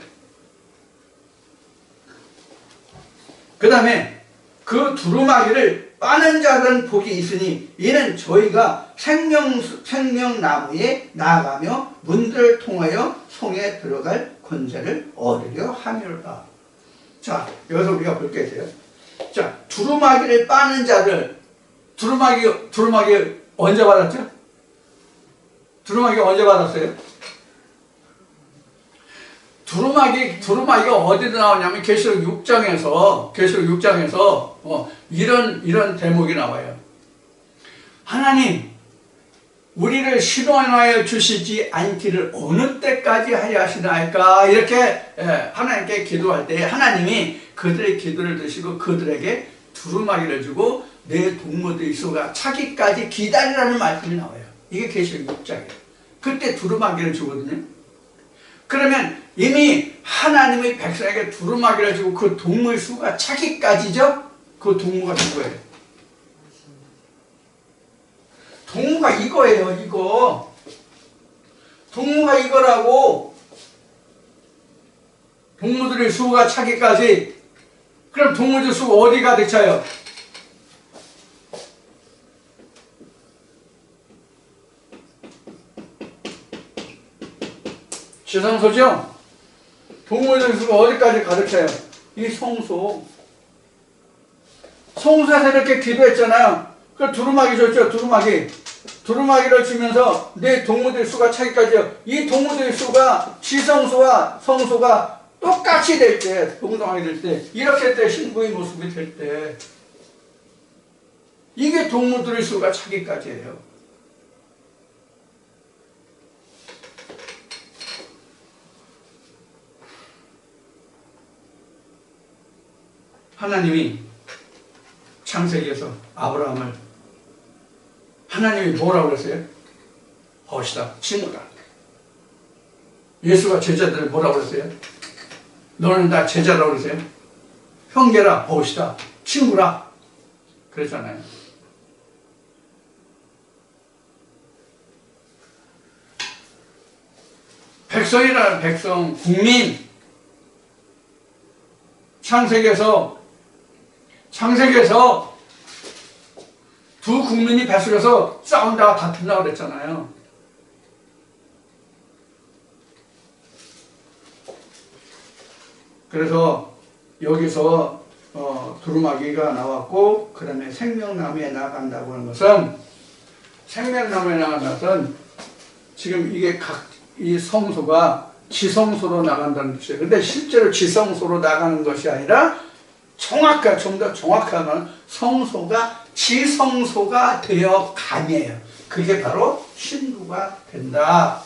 그 다음에 그 두루마기를 빠는 자는 복이 있으니 이는 저희가 생명나무에 나아가며 문들을 통하여 성에 들어갈 권세를 얻으려 함이로다. 자, 여기서 우리가 볼 게 있어요. 자, 두루마기를 빠는 자들, 두루마기 언제 받았죠? 두루마기 언제 받았어요? 두루마기가 어디서 나오냐면 계시록 6장에서 이런 대목이 나와요. 하나님, 우리를 신원하여 주시지 않기를 어느 때까지 하려 하시나이까? 이렇게 하나님께 기도할 때 하나님이 그들의 기도를 드시고 그들에게 두루마기를 주고 내 동무들의 수가 차기까지 기다리라는 말씀이 나와요. 이게 계시록 6장이에요. 그때 두루마기를 주거든요. 그러면 이미 하나님의 백성에게 두루마기를 주고 그 동무의 수가 차기까지죠? 그 동무가 누구예요? 동무가 이거예요, 이거. 동무가 이거라고. 동무들의 수가 차기까지. 그럼 동무들 수가 어디 가득 차요? 지성소죠? 동물들 수가 어디까지 가득 차요? 이 성소. 성소에서 이렇게 기도했잖아요. 그 두루마기 줬죠, 두루마기를 주면서 내 동물들 수가 차기까지요. 이 동물들 수가 지성소와 성소가 똑같이 될 때, 동등하게 될 때, 이렇게 때 신부의 모습이 될 때, 이게 동물들의 수가 차기까지예요. 하나님이 창세기에서 아브라함을 하나님이 뭐라고 그랬어요? 벗이다, 친구다. 예수가 제자들을 뭐라고 그랬어요? 너는 다 제자라고 그랬어요? 형제라, 벗이다, 친구라 그랬잖아요. 백성이라는 백성, 국민, 창세기에서 두 국민이 뱃속에서 싸운다가 다툰다고 그랬잖아요. 그래서 여기서 두루마기가 나왔고 그 다음에 생명나무에 나간다고 하는 것은 지금 이게 이 성소가 지성소로 나간다는 뜻이에요. 근데 실제로 지성소로 나가는 것이 아니라 좀 더 정확하면 성소가 지성소가 되어 가니에요. 그게 바로 신부가 된다.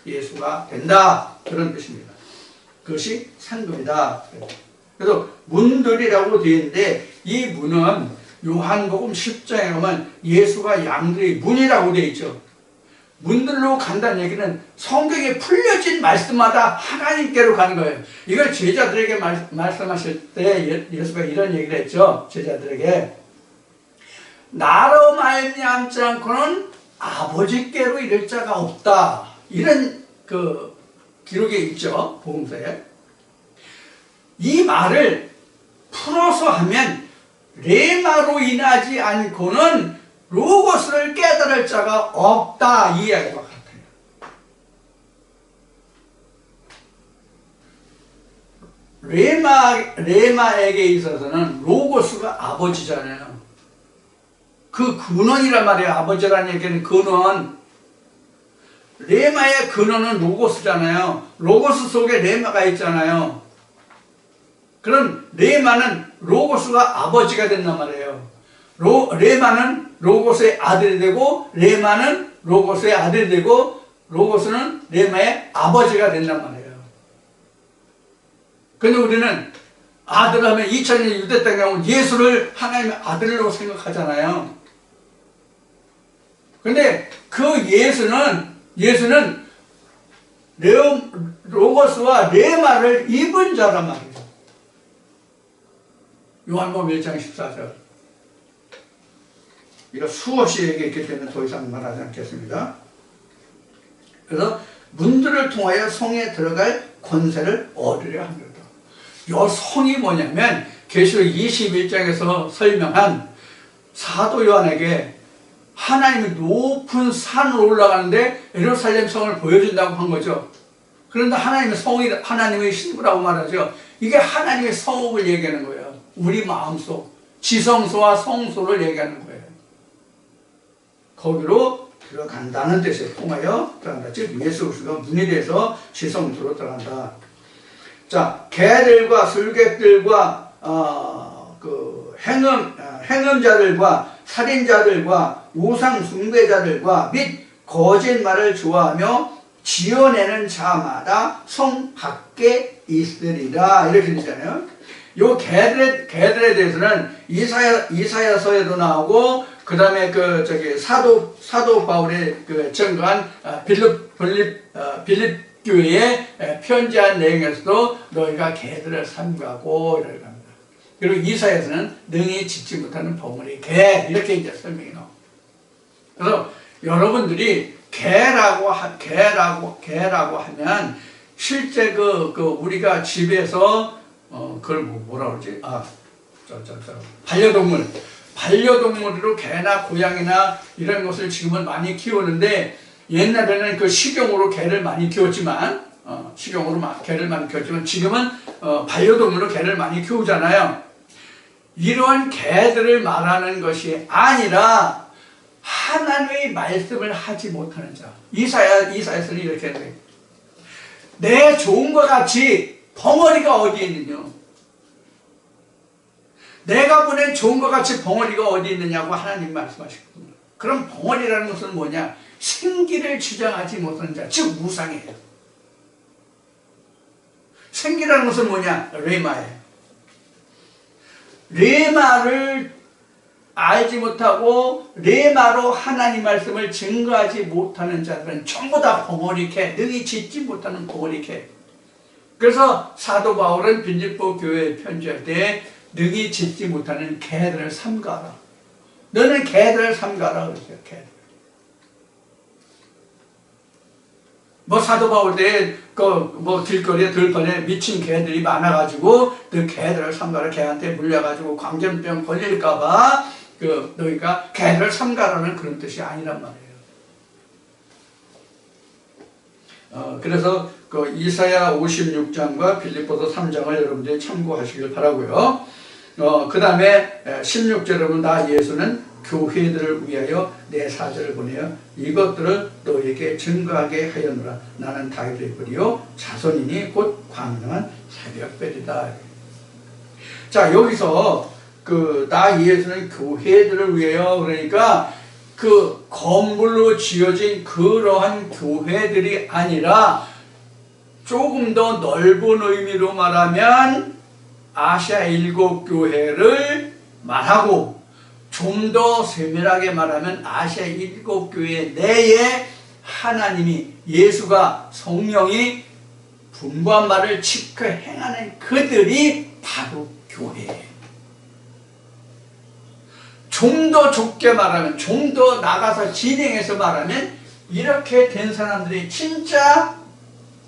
예수가 된다. 그런 뜻입니다. 그것이 상급이다. 그래서 문들이라고 되어 있는데 이 문은 요한복음 10장에 보면 예수가 양들의 문이라고 되어 있죠. 문들로 간다는 얘기는 성경에 풀려진 말씀마다 하나님께로 가는 거예요. 이걸 제자들에게 말씀하실 때 예수가 이런 얘기를 했죠. 제자들에게 나로 말미암지 않고는 아버지께로 이를 자가 없다. 이런 그 기록에 있죠. 복음서에. 이 말을 풀어서 하면 레마로 인하지 않고는 로고스를 깨달을 자가 없다. 이 이야기와 같아요. 레마에게 있어서는 로고스가 아버지잖아요. 그 근원이란 말이에요. 아버지라는 얘기는 근원. 레마의 근원은 로고스잖아요. 로고스 속에 레마가 있잖아요. 그럼 레마는 로고스가 아버지가 된단 말이에요. 레마는 로고스의 아들이 되고 레마는 로고스의 아들이 되고 로고스는 레마의 아버지가 된단 말이에요. 근데 우리는 아들 하면 2000년 유대 땅에 온 예수를 하나님의 아들로 생각하잖아요. 근데 그 예수는 로고스와 레마를 입은 자란 말이에요. 요한복음 1장 14절. 이거 수없이 얘기했기 때문에 더 이상 말하지 않겠습니다. 그래서 문들을 통하여 성에 들어갈 권세를 얻으려 합니다. 이 성이 뭐냐면 계시록 21장에서 설명한 사도 요한에게 하나님이 높은 산으로 올라가는데 예루살렘 성을 보여준다고 한 거죠. 그런데 하나님의 신부라고 말하죠. 이게 하나님의 성읍을 얘기하는 거예요. 우리 마음속 지성소와 성소를 얘기하는 거예요. 거기로 들어간다는 뜻에 통하여 들어간다. 즉 예수 그리스도가 문이 돼서 지성소로 들어간다. 자, 개들과 술객들과 행음자들과 살인자들과 우상 숭배자들과 및 거짓말을 좋아하며 지어내는 자마다 성 밖에 있으리라. 이렇게 되잖아요. 요 개들에 대해서는 이사야서에도 나오고, 그 다음에 사도 바울의 증거한 빌립 교회에 편지한 내용에서도 너희가 개들을 삼가고 이렇게 합니다. 그리고 이사야서는 능히 짓지 못하는 벙어리 개, 이렇게 이제 설명이 나옵니다. 그래서 여러분들이 개라고 하면 실제 우리가 집에서 그걸 뭐라 그러지? 반려동물으로 개나 고양이나 이런 것을 지금은 많이 키우는데, 옛날에는 그 식용으로 개를 많이 키웠지만, 지금은 반려동물로 개를 많이 키우잖아요. 이러한 개들을 말하는 것이 아니라 하나님의 말씀을 하지 못하는 자. 이사야서는 이렇게 해요. 내 좋은 것 같이 벙어리가 어디에 있느냐? 내가 보낸 좋은 것 같이 벙어리가 어디 있느냐고 하나님 말씀하시거든요. 그럼 벙어리라는 것은 뭐냐? 생기를 주장하지 못하는 자, 즉 우상이에요. 생기라는 것은 뭐냐? 레마예요. 레마를 알지 못하고 레마로 하나님 말씀을 증거하지 못하는 자들은 전부 다 벙어리캐, 능히 짓지 못하는 벙어리캐. 그래서 사도 바울은 빌립보 교회에 편지할 때 능히 짓지 못하는 개들을 삼가라. 너는 개들을 삼가라 그랬어요. 개들. 사도 바울 때 길거리에 들판에 미친 개들이 많아가지고 그 개들을 삼가라. 개한테 물려가지고 광견병 걸릴까봐 너희가 개들을 삼가라는 그런 뜻이 아니란 말이에요. 그래서 이사야 56장과 빌립보서 3장을 여러분들이 참고하시길 바라고요. 그 다음에 16절에 보면 나 예수는 교회들을 위하여 내 사자를 보내어 이것들을 너에게 증거하게 하였노라. 나는 다윗의 뿌리요 자손이니 곧 광명한 새벽별이다. 자, 여기서 나 예수는 교회들을 위해요. 그러니까 그 건물로 지어진 그러한 교회들이 아니라 조금 더 넓은 의미로 말하면 아시아 7교회를 말하고, 좀 더 세밀하게 말하면 아시아 7교회 내에 하나님이, 예수가, 성령이 분부한 바를 지켜 행하는 그들이 바로 교회예요. 좀 더 좁게 말하면, 좀 더 나가서 진행해서 말하면, 이렇게 된 사람들이 진짜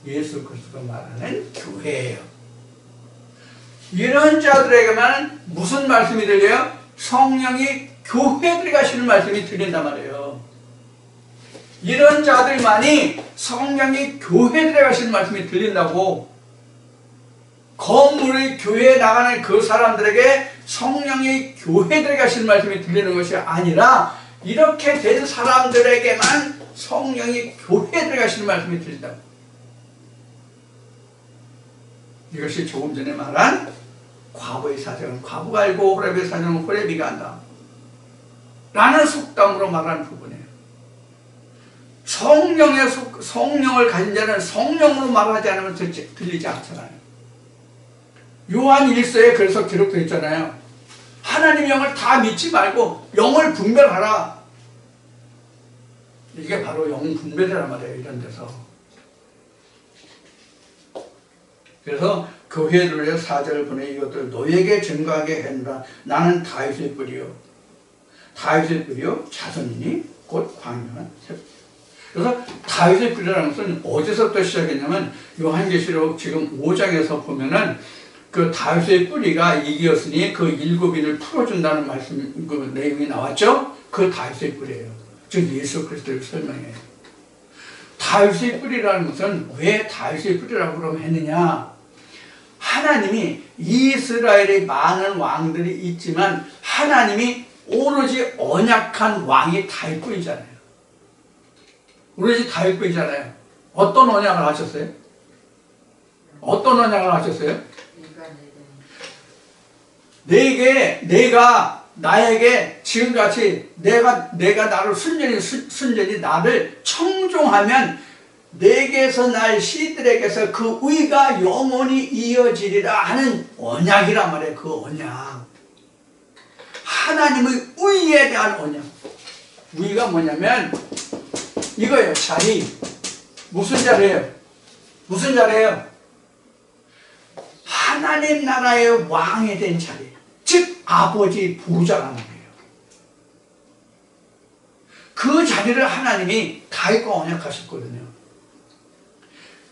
예수 그리스도가 말하는 교회예요. 이런 자들에게만 무슨 말씀이 들려요? 성령이 교회들이 가시는 말씀이 들린단 말이에요. 이런 자들만이 성령이 교회들에 가시는 말씀이 들린다고. 건물의 교회에 나가는 그 사람들에게 성령이 교회들에 가시는 말씀이 들리는 것이 아니라, 이렇게 된 사람들에게만 성령이 교회들에 가시는 말씀이 들린다고. 이것이 조금 전에 말한 과부의 사정은 과부가 알고 호렙의 사정은 호렙이가 안다 라는 속담으로 말하는 부분이에요. 성령을 가진 자는 성령으로 말하지 않으면 들리지 않잖아요. 요한 1서에 그래서 기록되어 있잖아요. 하나님 영을 다 믿지 말고 영을 분별하라. 이게 바로 영 분별이란 말이에요. 이런 데서. 그래서 교회를 위해 사절을 보내 이것들 너에게 증거하게 했노라. 나는 다윗의 뿌리요 자손이니 곧 광명한 새. 그래서 다윗의 뿌리라는 것은 어디서부터 시작했냐면 요한계시록 지금 5장에서 보면은 그 다윗의 뿌리가 이기였으니 그 7인을 풀어준다는 말씀, 그 내용이 나왔죠. 그 다윗의 뿌리예요. 즉 예수 그리스도를 설명해요. 다윗의 뿌리라는 것은 왜 다윗의 뿌리라고 그러면 했느냐? 하나님이 이스라엘의 많은 왕들이 있지만 하나님이 오로지 언약한 왕이 다윗뿐이잖아요. 오로지 다윗뿐이잖아요. 어떤 언약을 하셨어요? 어떤 언약을 하셨어요? 나에게 지금같이 내가 나를 순전히 나를 청종하면 내게서 날 씨들에게서 그 의가 영원히 이어지리라 하는 언약이란 말이에요. 그 언약. 하나님의 의에 대한 언약. 의가 뭐냐면 이거예요. 자리. 무슨 자리예요? 무슨 자리예요? 하나님 나라의 왕이 된 자리. 즉 아버지 보좌라는 거예요. 그 자리를 하나님이 다윗과 언약하셨거든요.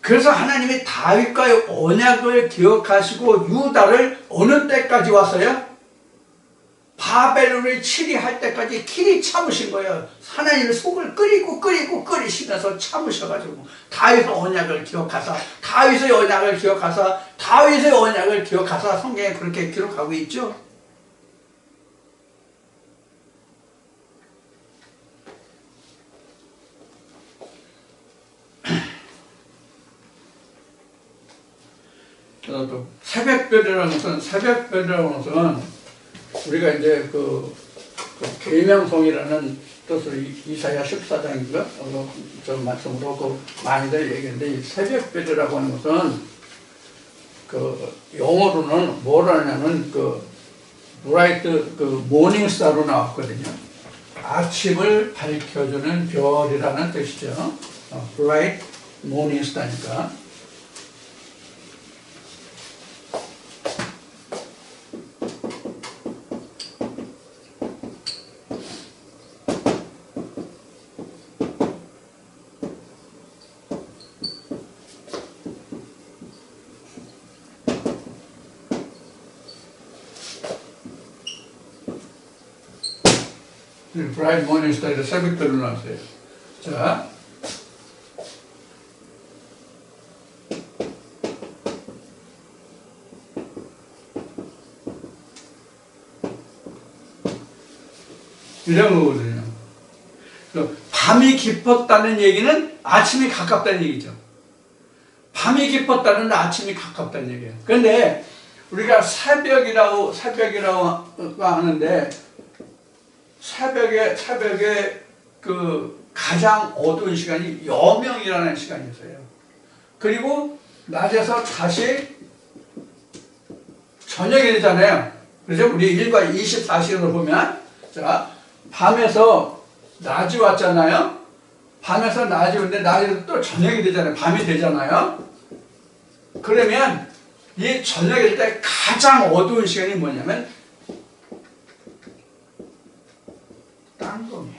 그래서 하나님이 다윗과의 언약을 기억하시고 유다를 어느 때까지 왔어요? 바벨론을 치리할 때까지 길이 참으신 거예요. 하나님의 속을 끓이시면서 참으셔가지고 다윗의 언약을 기억하사 성경에 그렇게 기록하고 있죠. 또 새벽별이라는 것은 우리가 이제 그 계명성이라는 뜻으로 이사야 14장인가 저 말씀으로 그 많이들 얘기했는데, 이 새벽별이라고 하는 것은 그 영어로는 뭐라냐면 그 브라이트 그 모닝스타로 나왔거든요. 아침을 밝혀주는 별이라는 뜻이죠. 브라이트 모닝스타니까. 브라이트 모닝스타에서 새벽별로 나왔어요. 자, 이런 거거든요. 밤이 깊었다는 얘기는 아침이 가깝다는 얘기죠. 밤이 깊었다는 아침이 가깝다는 얘기예요. 그런데 우리가 새벽이라고 하는데 새벽에 그 가장 어두운 시간이 여명이라는 시간이 있어요. 그리고 낮에서 다시 저녁이 되잖아요. 그래서 우리 일과 24시간을 보면 자, 밤에서 낮이 왔잖아요. 밤에서 낮이 오는데 낮에서 또 저녁이 되잖아요. 밤이 되잖아요. 그러면 이 저녁일 때 가장 어두운 시간이 뭐냐면 딴검이에요.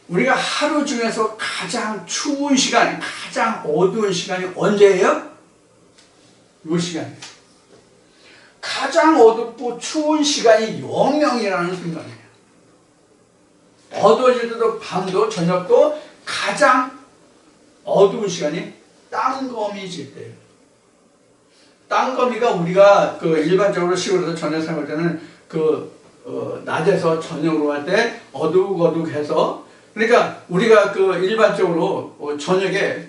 우리가 하루 중에서 가장 추운 시간, 가장 어두운 시간이 언제예요? 이 시간이에요. 가장 어둡고 추운 시간이 여명이라는 순간이에요. 어두워질 때도 밤도 저녁도 가장 어두운 시간이 딴검이질 때예요. 딴검이가 우리가 그 일반적으로 시골에서 저녁 생활 때는 낮에서 저녁으로 할 때 어둑어둑해서 그러니까 우리가 그 일반적으로 저녁에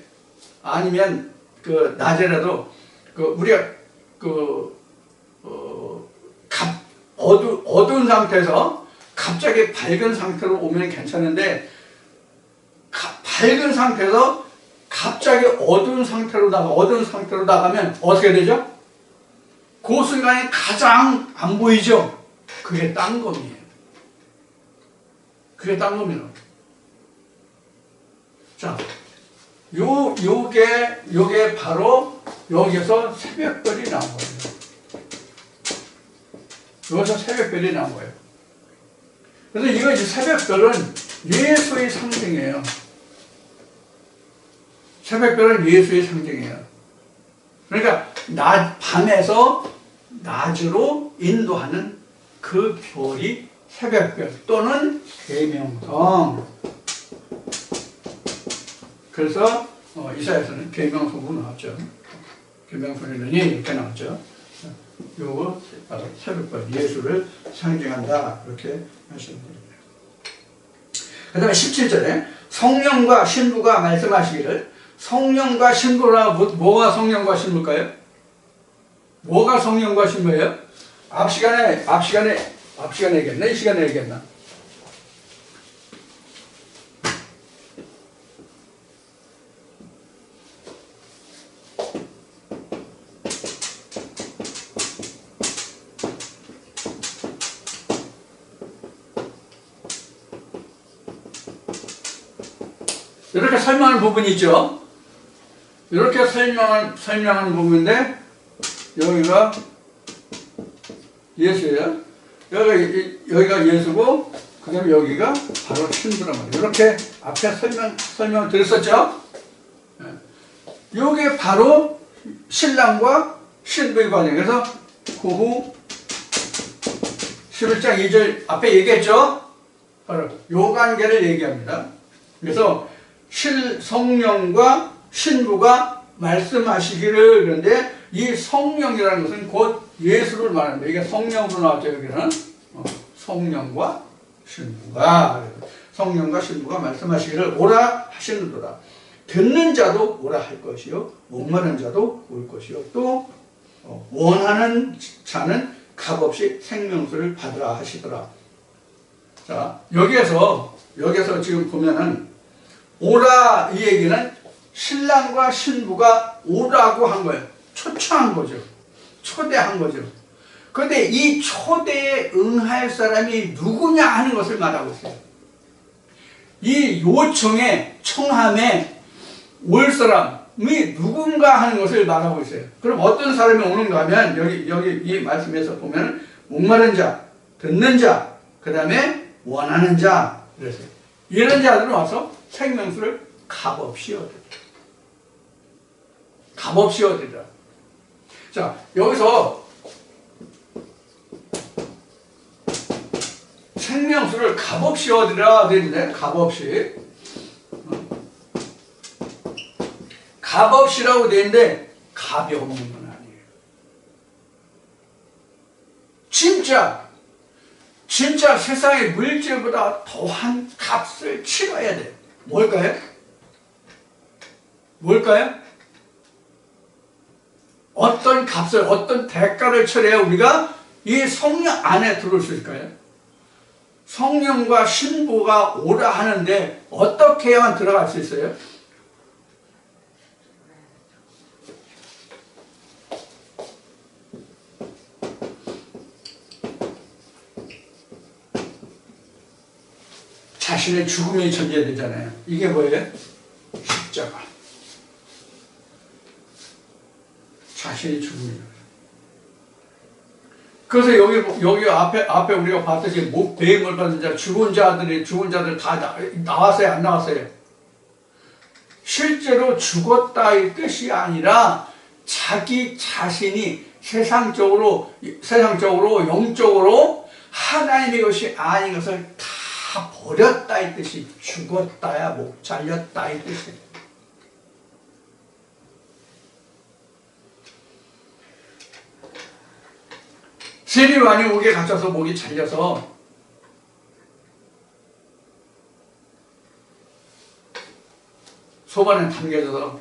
아니면 그 낮에라도 그 우리가 어두운 상태에서 갑자기 밝은 상태로 오면 괜찮은데 밝은 상태에서 갑자기 어두운 상태로 나가면 어떻게 되죠? 그 순간에 가장 안 보이죠? 그게 딴검이에요. 그게 딴검이에요. 자, 요게 바로 여기서 새벽별이 나온 거예요. 여기서 새벽별이 나온 거예요. 그래서 이거 이제 새벽별은 예수의 상징이에요. 새벽별은 예수의 상징이에요. 그러니까 밤에서 낮으로 인도하는 그 별이 새벽별 또는 계명성. 그래서 이사야서는 계명성으로 나왔죠. 계명성이라니 이렇게 나왔죠. 요거 바로 새벽별 예수를 상징한다 이렇게 하시면 됩니다. 그 다음에 17절에 성령과 신부가 말씀하시기를 성령과 신부라 뭐가 성령과 신부일까요? 뭐가 성령과 신부예요? 앞 시간에 얘기했나? 이 시간에 얘기했나? 이렇게 설명하는 부분이 있죠. 이렇게 설명하는 부분인데 여기가 예수예요. 여기가 예수고 그 다음에 여기가 바로 신부란 말이에요. 이렇게 앞에 설명을 드렸었죠. 이게 바로 신랑과 신부의 관계. 그래서 그 후 11장 2절 앞에 얘기했죠. 바로 요 관계를 얘기합니다. 그래서 성령과 신부가 말씀하시기를 그런데 이 성령이라는 것은 곧 예수를 말합니다. 이게 성령으로 나왔죠. 여기는 성령과 신부가 말씀하시기를 오라 하시는도다. 듣는 자도 오라 할 것이요 목마른 자도 올 것이요 또 원하는 자는 값없이 생명수를 받으라 하시더라. 자, 여기에서 지금 보면은 오라 이 얘기는 신랑과 신부가 오라고 한 거예요. 초청한 거죠. 초대한 거죠. 그런데 이 초대에 응할 사람이 누구냐 하는 것을 말하고 있어요. 이 청함에 올 사람이 누군가 하는 것을 말하고 있어요. 그럼 어떤 사람이 오는가 하면 여기 이 말씀에서 보면 목마른 자, 듣는 자, 그 다음에 원하는 자 그랬어요. 이런 자들은 와서 생명수를 값없이 얻으리라. 자, 여기서 생명수를 값없이 얻으리라 되는데 값없이라고 되는데 값이 없는 건 아니에요. 진짜 세상의 물질보다 더한 값을 치러야 돼. 뭘까요? 어떤 값을, 어떤 대가를 처리해야 우리가 이 성령 안에 들어올 수 있을까요? 성령과 신부가 오라 하는데 어떻게 해야만 들어갈 수 있어요? 자신의 죽음이 전제해야 되잖아요. 이게 뭐예요? 십자가. 자신의 죽음이에요. 그래서 여기 앞에 우리가 봤듯이 배임을 받은 자, 죽은 자들 다 나왔어요, 안 나왔어요? 실제로 죽었다의 뜻이 아니라 자기 자신이 세상적으로, 영적으로 하나님의 것이 아닌 것을 다 버렸다의 뜻이, 죽었다야, 목 잘렸다의 뜻이에요. 세리완이 목에 갇혀서 목이 잘려서 소반에 담겨져서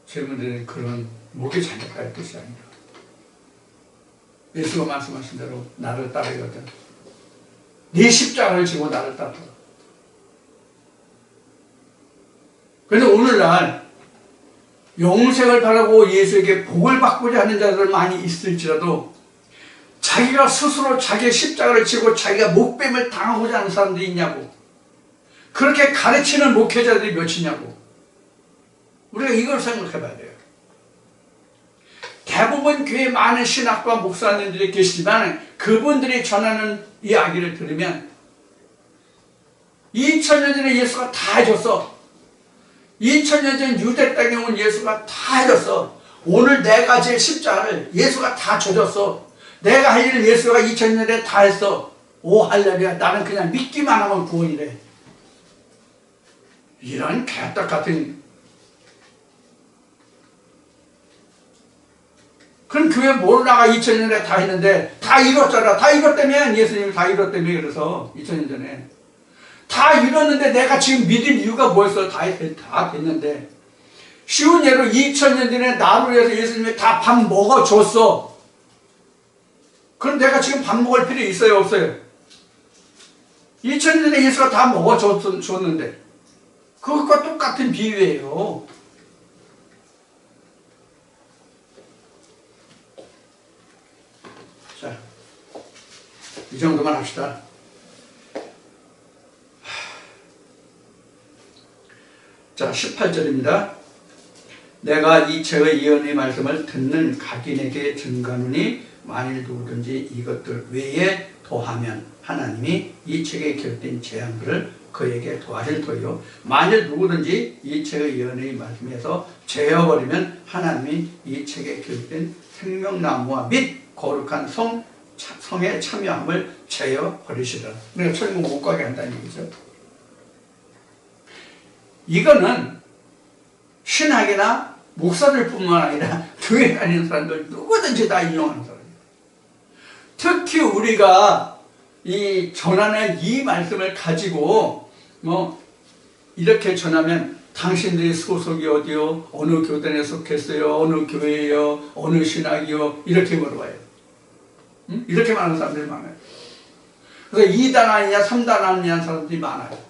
젊은이들은 그런 목이 잘렸다는 뜻이 아니라 예수가 말씀하신 대로 나를 따르거든 네 십자가를 지고 나를 따르라. 그런데 오늘날 영생을 바라고 예수에게 복을 받고자 하는 자들 많이 있을지라도 자기가 스스로 자기의 십자가를 지고 자기가 목뱀을 당하고자 하는 사람들이 있냐고, 그렇게 가르치는 목회자들이 몇이냐고, 우리가 이걸 생각해 봐야 돼요. 대부분 교회에 많은 신학과 목사님들이 계시지만 그분들이 전하는 이야기를 들으면 2000년 전에 예수가 다 해줬어. 2000년 전 유대 땅에 온 예수가 다 해줬어. 오늘 내가 질 십자가를 예수가 다 져줬어. 내가 할 일을 예수가 2000년 전에 다 했어. 오 할렐루야. 나는 그냥 믿기만 하면 구원이래. 이런 개떡 같은. 그럼 교회 뭘 나가 2000년 전에 다 했는데 다 이뤘잖아. 다 이뤘다면 예수님이 다 이뤘다며. 그래서 2000년 전에 다 이뤘는데 내가 지금 믿을 이유가 뭐였어? 다 됐는데. 쉬운 예로 2000년 전에 나로 해서 예수님이 다 밥 먹어줬어. 그럼 내가 지금 밥 먹을 필요 있어요? 없어요? 2000년 전에 예수가 다 먹어줬는데 그것과 똑같은 비유예요. 자, 이 정도만 합시다. 자, 18절입니다. 내가 이 책의 예언의 말씀을 듣는 각인에게 증가하노니 만일 누구든지 이것들 외에 더하면 하나님이 이 책에 기록된 재앙들을 그에게 더하실 터이요 만일 누구든지 이 책의 예언의 말씀에서 제어버리면 하나님이 이 책에 기록된 생명나무와 및 거룩한 성에 참여함을 제어버리시라. 그러니까 천국 못 가게 한다는 얘기죠. 이거는 신학이나 목사들 뿐만 아니라 교회 다니는 사람들 누구든지 다 인용하는 사람이에요. 특히 우리가 이 전하는 이 말씀을 가지고 이렇게 전하면 당신들의 소속이 어디요? 어느 교단에 속했어요? 어느 교회요? 어느 신학이요? 이렇게 물어봐요. 이렇게 말하는 사람들이 많아요. 그래서 2단 아니냐 3단 아니냐 사람들이 많아요.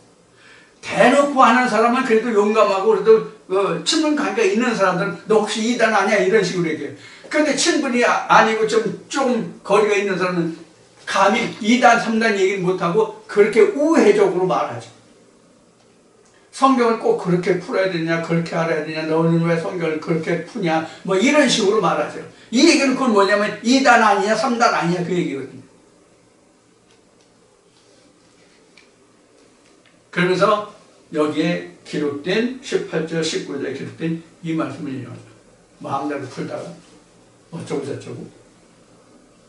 대놓고 하는 사람은 그래도 용감하고 그래도 친분 관계가 있는 사람들은 너 혹시 2단 아니야? 이런 식으로 얘기해요. 그런데 친분이 아니고 좀 거리가 있는 사람은 감히 2단 3단 얘기를 못하고 그렇게 우회적으로 말하죠. 성경을 꼭 그렇게 풀어야 되냐, 그렇게 알아야 되냐, 너는 왜 성경을 그렇게 푸냐, 뭐 이런 식으로 말하죠. 이 얘기는 그건 뭐냐면 2단 아니냐 3단 아니냐 그 얘기거든요. 그러면서 여기에 기록된 18절 19절에 기록된 이 말씀을 인용합니다. 마음대로 풀다가 어쩌고 저쩌고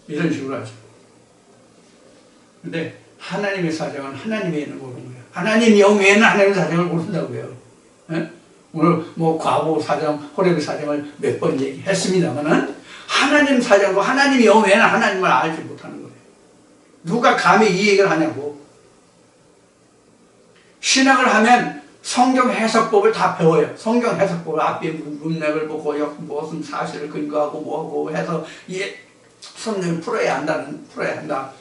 이런 식으로 하죠. 근데 하나님의 사정은 하나님의 애는 모르는 거예요. 하나님 영외에는 하나님의 사정을 모른다고요. 예? 오늘 뭐 과보 사정, 호렙의 사정을 몇 번 얘기했습니다만은 하나님 사정과 하나님 영외에는 하나님을 알지 못하는 거예요. 누가 감히 이 얘기를 하냐고. 신학을 하면 성경 해석법을 다 배워요. 성경 해석법을 앞에 문맥을 보고 무슨 사실을 근거하고 뭐하고 해서 성경을 풀어야 한다.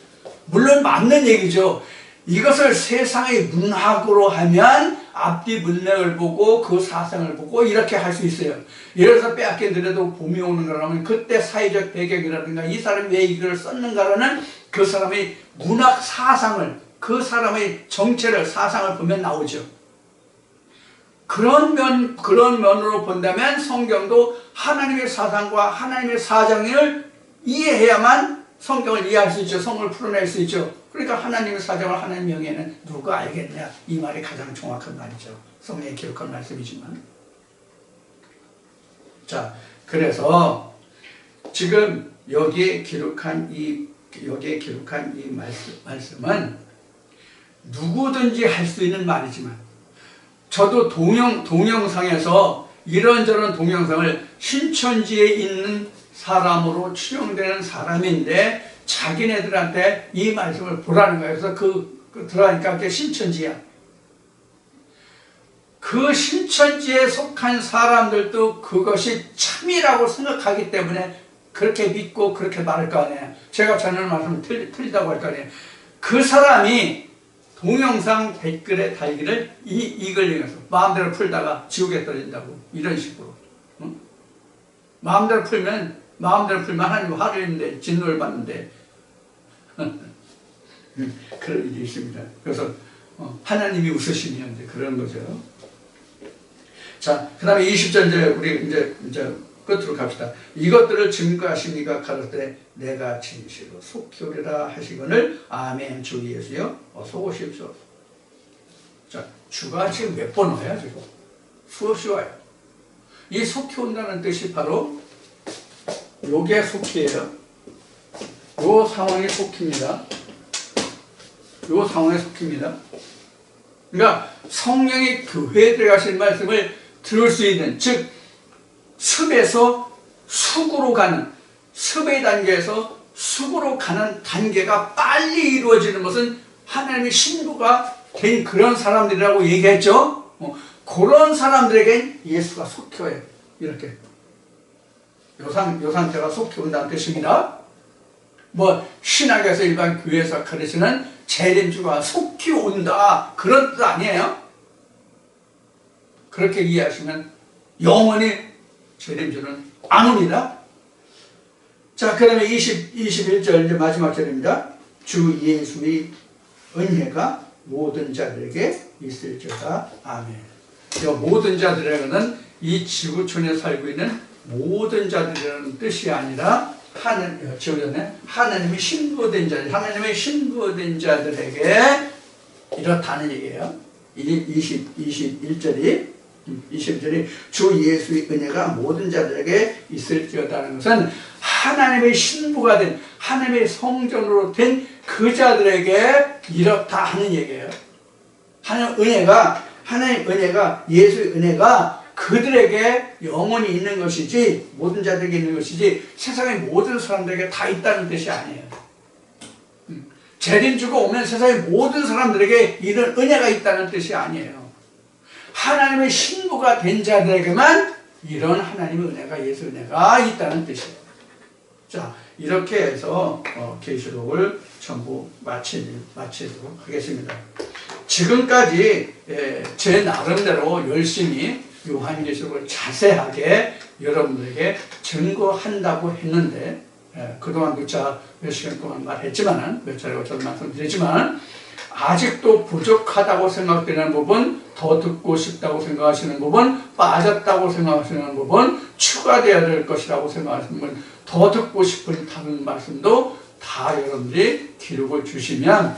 물론 맞는 얘기죠. 이것을 세상의 문학으로 하면 앞뒤 문맥을 보고 그 사상을 보고 이렇게 할 수 있어요. 예를 들어서 빼앗긴더라도 봄이 오는 거라면 그때 사회적 배경이라든가 이 사람이 왜 이걸 썼는가라는 그 사람의 문학 사상을, 그 사람의 정체를, 사상을 보면 나오죠. 그런 면으로 본다면 성경도 하나님의 사상과 하나님의 사정을 이해해야만 성경을 이해할 수 있죠. 성경을 풀어낼 수 있죠. 그러니까 하나님의 사정을 하나님의 명예는 누가 알겠냐, 이 말이 가장 정확한 말이죠. 성경에 기록한 말씀이지만. 자, 그래서 지금 여기에 기록한 이 말씀은 누구든지 할 수 있는 말이지만, 저도 동영상에서 이런저런 동영상을 신천지에 있는 사람으로 추정되는 사람인데 자기네들한테 이 말씀을 보라는 거예요. 그래서 들어가니까 그게 신천지야. 그 신천지에 속한 사람들도 그것이 참이라고 생각하기 때문에 그렇게 믿고 그렇게 말할 거 아니에요. 제가 전하는 말씀은 틀리다고 할 거 아니에요. 그 사람이 동영상 댓글에 달기를 이걸 이용해서 마음대로 풀다가 지옥에 떨어진다고, 이런 식으로. 응? 마음대로 풀면 하나님 화를 내는데, 진노를 받는데 그런 일이 있습니다. 그래서 하나님이 웃으시면 이제 그런 거죠. 자, 그 다음에 20절 우리 이제 끝으로 갑시다. 이것들을 증거하시니가 가로되 내가 진실로 속히 오리라 하시거늘 아멘. 주 예수여 어서 오십시오. 자, 주가 지금 몇 번 와요? 지금 수없이 와요. 이 속히 온다는 뜻이 바로 요게 속히예요. 요 상황이 속히입니다. 요 상황이 속히입니다. 그러니까 성령이 교회에 들어가신 말씀을 들을 수 있는, 즉 습에서 숙으로 가는, 습의 단계에서 숙으로 가는 단계가 빨리 이루어지는 것은 하나님의 신부가 된 그런 사람들이라고 얘기했죠. 그런 사람들에겐 예수가 속히 와요. 이렇게 요 상태가 속히 온다는 뜻입니다. 신학에서 일반 교회에서 가르치는 재림주가 속히 온다, 그런 뜻 아니에요. 그렇게 이해하시면 영원히 재림주는 안 옵니다. 자, 그 다음에 21절 이제 마지막 절입니다. 주 예수의 은혜가 모든 자들에게 있을지어다. 아멘. 이 모든 자들에게는 이 지구촌에 살고 있는 모든 자들이라는 뜻이 아니라 하나님의 신부된 자들, 하나님의 신부된 자들에게 이렇다는 얘기예요. 21절이 주 예수의 은혜가 모든 자들에게 있을지어다는 것은 하나님의 신부가 된, 하나님의 성전으로 된 그 자들에게 이렇다 하는 얘기예요. 하나님의 은혜가, 예수의 은혜가 그들에게 영원히 있는 것이지, 모든 자들에게 있는 것이지 세상의 모든 사람들에게 다 있다는 뜻이 아니에요. 재림주가 오면 세상의 모든 사람들에게 이런 은혜가 있다는 뜻이 아니에요. 하나님의 신부가 된 자들에게만 이런 하나님의 은혜가, 예수 은혜가 있다는 뜻이에요. 자, 이렇게 해서 계시록을 전부 마치도록 하겠습니다. 지금까지 제 나름대로 열심히 요한계시록을 자세하게 여러분들에게 증거한다고 했는데, 그동안도 몇 시간 동안 말했지만, 몇 차례 저도 말씀드렸지만, 아직도 부족하다고 생각되는 부분, 더 듣고 싶다고 생각하시는 부분, 빠졌다고 생각하시는 부분, 추가되어야 될 것이라고 생각하시는 부분, 더 듣고 싶은 다른 말씀도 다 여러분들이 기록을 주시면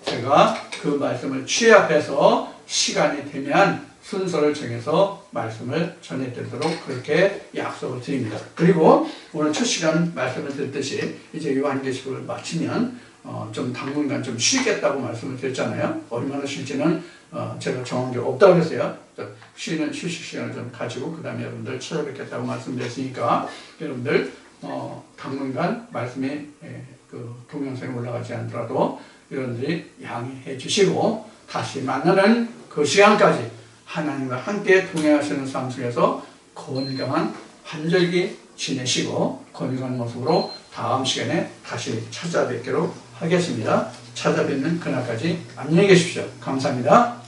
제가 그 말씀을 취합해서 시간이 되면 순서를 정해서 말씀을 전해드리도록 그렇게 약속을 드립니다. 그리고 오늘 첫 시간 말씀을 드렸듯이 이제 요한계시록을 마치면 좀 당분간 좀 쉬겠다고 말씀을 드렸잖아요. 얼마나 쉴지는 제가 정한 게 없다고 그랬어요. 휴식 시간을 좀 가지고 그 다음에 여러분들 찾아뵙겠다고 말씀드렸으니까 여러분들 당분간 말씀이 그 동영상에 올라가지 않더라도 여러분들이 양해해 주시고 다시 만나는 그 시간까지 하나님과 함께 동행하시는 삶 속에서 건강한 환절기 지내시고 건강한 모습으로 다음 시간에 다시 찾아뵙기로 하겠습니다. 찾아뵙는 그날까지 안녕히 계십시오. 감사합니다.